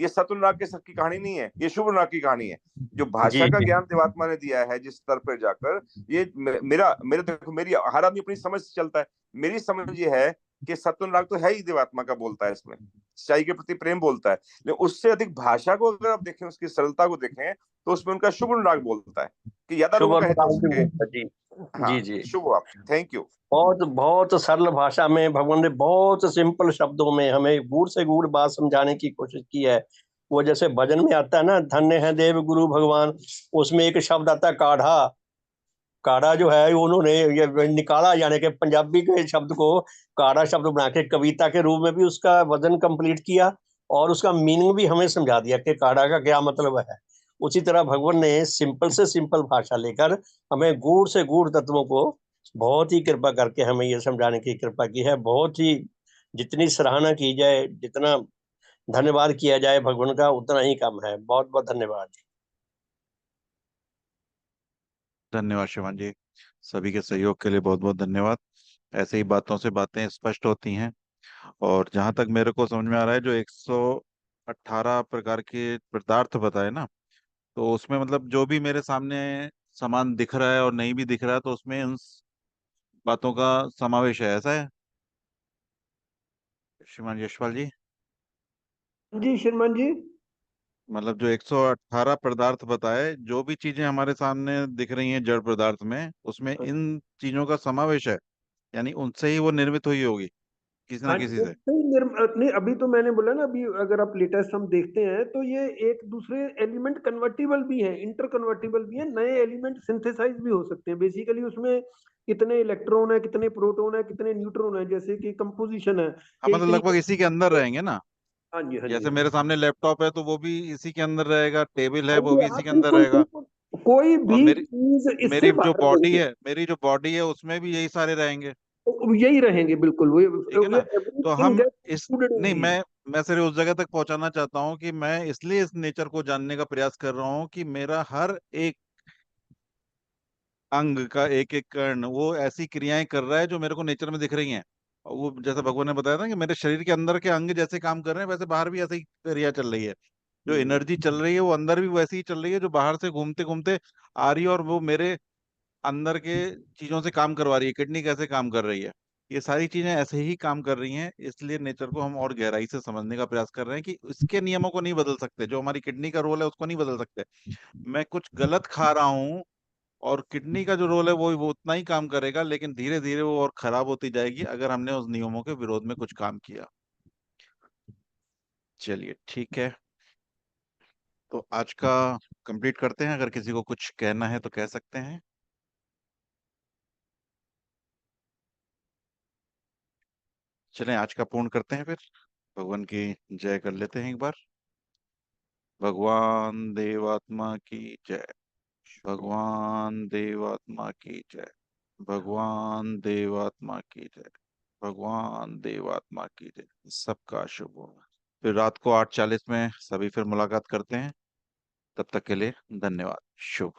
ये सतुल राग के की कहानी नहीं है, ये शुभ राग की कहानी है। जो भाषा जी का जी ज्ञान देवात्मा ने दिया है जिस स्तर पर जाकर, ये मेरा मेरे देखो, मेरी हर आदमी अपनी समझ से चलता है। मेरी समझ ये है कि सत्व राग तो है ही देवात्मा का बोलता है, इसमें सच्चाई के प्रति प्रेम बोलता है, लेकिन उससे अधिक भाषा को अगर आप देखें, उसकी सरलता को देखें, तो उसमें उनका शुभ राग बोलता है कि यदा शुभ रोग और कहे तो सके। जी हाँ, जी जी शुभ आप, थैंक यू। बहुत बहुत सरल भाषा में भगवान ने बहुत सिंपल शब्दों में हमें गूढ़ से गूढ़ बात समझाने की कोशिश की है। वो जैसे भजन में आता है ना, धन्य है देव गुरु भगवान, उसमें एक शब्द आता है काढ़ा। काढ़ा जो है उन्होंने ये निकाला, यानी कि पंजाबी के शब्द को काढ़ा शब्द बना के कविता के रूप में भी उसका वजन कंप्लीट किया और उसका मीनिंग भी हमें समझा दिया कि काढ़ा का क्या मतलब है। उसी तरह भगवान ने सिंपल से सिंपल भाषा लेकर हमें गूढ़ से गूढ़ तत्वों को बहुत ही कृपा करके हमें ये समझाने की कृपा की है। बहुत ही, जितनी सराहना की जाए, जितना धन्यवाद किया जाए भगवान का, उतना ही कम है। बहुत बहुत धन्यवाद। धन्यवाद शिवान जी, सभी के सहयोग के लिए बहुत बहुत धन्यवाद। ऐसे ही बातों से बातें स्पष्ट होती हैं। और जहां तक मेरे को समझ में आ रहा है, जो 118 प्रकार के पदार्थ बताए ना, तो उसमें मतलब जो भी मेरे सामने सामान दिख रहा है और नहीं भी दिख रहा है, तो उसमें उन बातों का समावेश है, ऐसा है श्रीमान यशपाल जी? जी श्रीमान जी। मतलब जो 118 पदार्थ बताए, जो भी चीजें हमारे सामने दिख रही हैं जड़ पदार्थ में, उसमें इन चीजों का समावेश है, यानी उनसे ही वो निर्मित हुई होगी किसी ना हाँ किसी जी, से। नहीं अभी तो मैंने बोला ना, अभी अगर आप लेटेस्ट हम देखते हैं तो ये एक दूसरे एलिमेंट कन्वर्टिबल भी हैं, इंटर कन्वर्टिबल भी हैं, नए एलिमेंट सिंथेसाइज भी हो सकते हैं। बेसिकली उसमें कितने इलेक्ट्रॉन है, कितने प्रोटॉन है, कितने न्यूट्रॉन है, जैसे कि कंपोजिशन है हाँ, कि मतलब इतनी। लगभग इसी के अंदर रहेंगे ना। हाँ जी हाँ जी जैसे मेरे सामने लैपटॉप है तो वो भी इसी के अंदर रहेगा, टेबल है हाँ वो जी, भी हाँ इसी के अंदर बिल्कुल रहेगा। बिल्कुल। कोई और भी चीज इससे बाहर नहीं है। मेरी जो बॉडी है उसमें भी यही सारे रहेंगे। तो यही रहेंगे बिल्कुल, वो ठीक है ना? तो एवरीथिंग हम गेट्स इस इंक्लूडेड नहीं, ओनली। मैं सिर्फ उस जगह तक पहुंचाना चाहता हूँ कि मैं इसलिए इस नेचर को जानने का प्रयास कर रहा हूँ कि मेरा हर एक अंग का एक एक कर्ण वो ऐसी क्रियाएं कर रहा है जो मेरे को नेचर में दिख रही हैं। और वो जैसे भगवान ने बताया था कि मेरे शरीर के अंदर के अंग जैसे काम कर रहे हैं, वैसे बाहर भी ऐसे ही क्रिया चल रही है। जो एनर्जी चल रही है वो अंदर भी वैसी ही चल रही है, जो बाहर से घूमते घूमते आ रही है, और वो मेरे अंदर के चीजों से काम करवा रही है। किडनी कैसे काम कर रही है, ये सारी चीजें ऐसे ही काम कर रही हैं। इसलिए नेचर को हम और गहराई से समझने का प्रयास कर रहे हैं कि इसके नियमों को नहीं बदल सकते, जो हमारी किडनी का रोल है उसको नहीं बदल सकते। मैं कुछ गलत खा रहा हूँ और किडनी का जो रोल है वो उतना ही काम करेगा, लेकिन धीरे धीरे वो और खराब होती जाएगी अगर हमने उस नियमों के विरोध में कुछ काम किया। चलिए ठीक है, तो आज का कंप्लीट करते हैं। अगर किसी को कुछ कहना है तो कह सकते हैं। चलें, आज का पूर्ण करते हैं फिर। भगवान की जय कर लेते हैं एक बार। भगवान देवात्मा की जय। भगवान देवात्मा की जय। भगवान देवात्मा की जय। भगवान देवात्मा की जय। सबका शुभ हो। फिर रात को 8:40 में सभी फिर मुलाकात करते हैं। तब तक के लिए धन्यवाद। शुभ।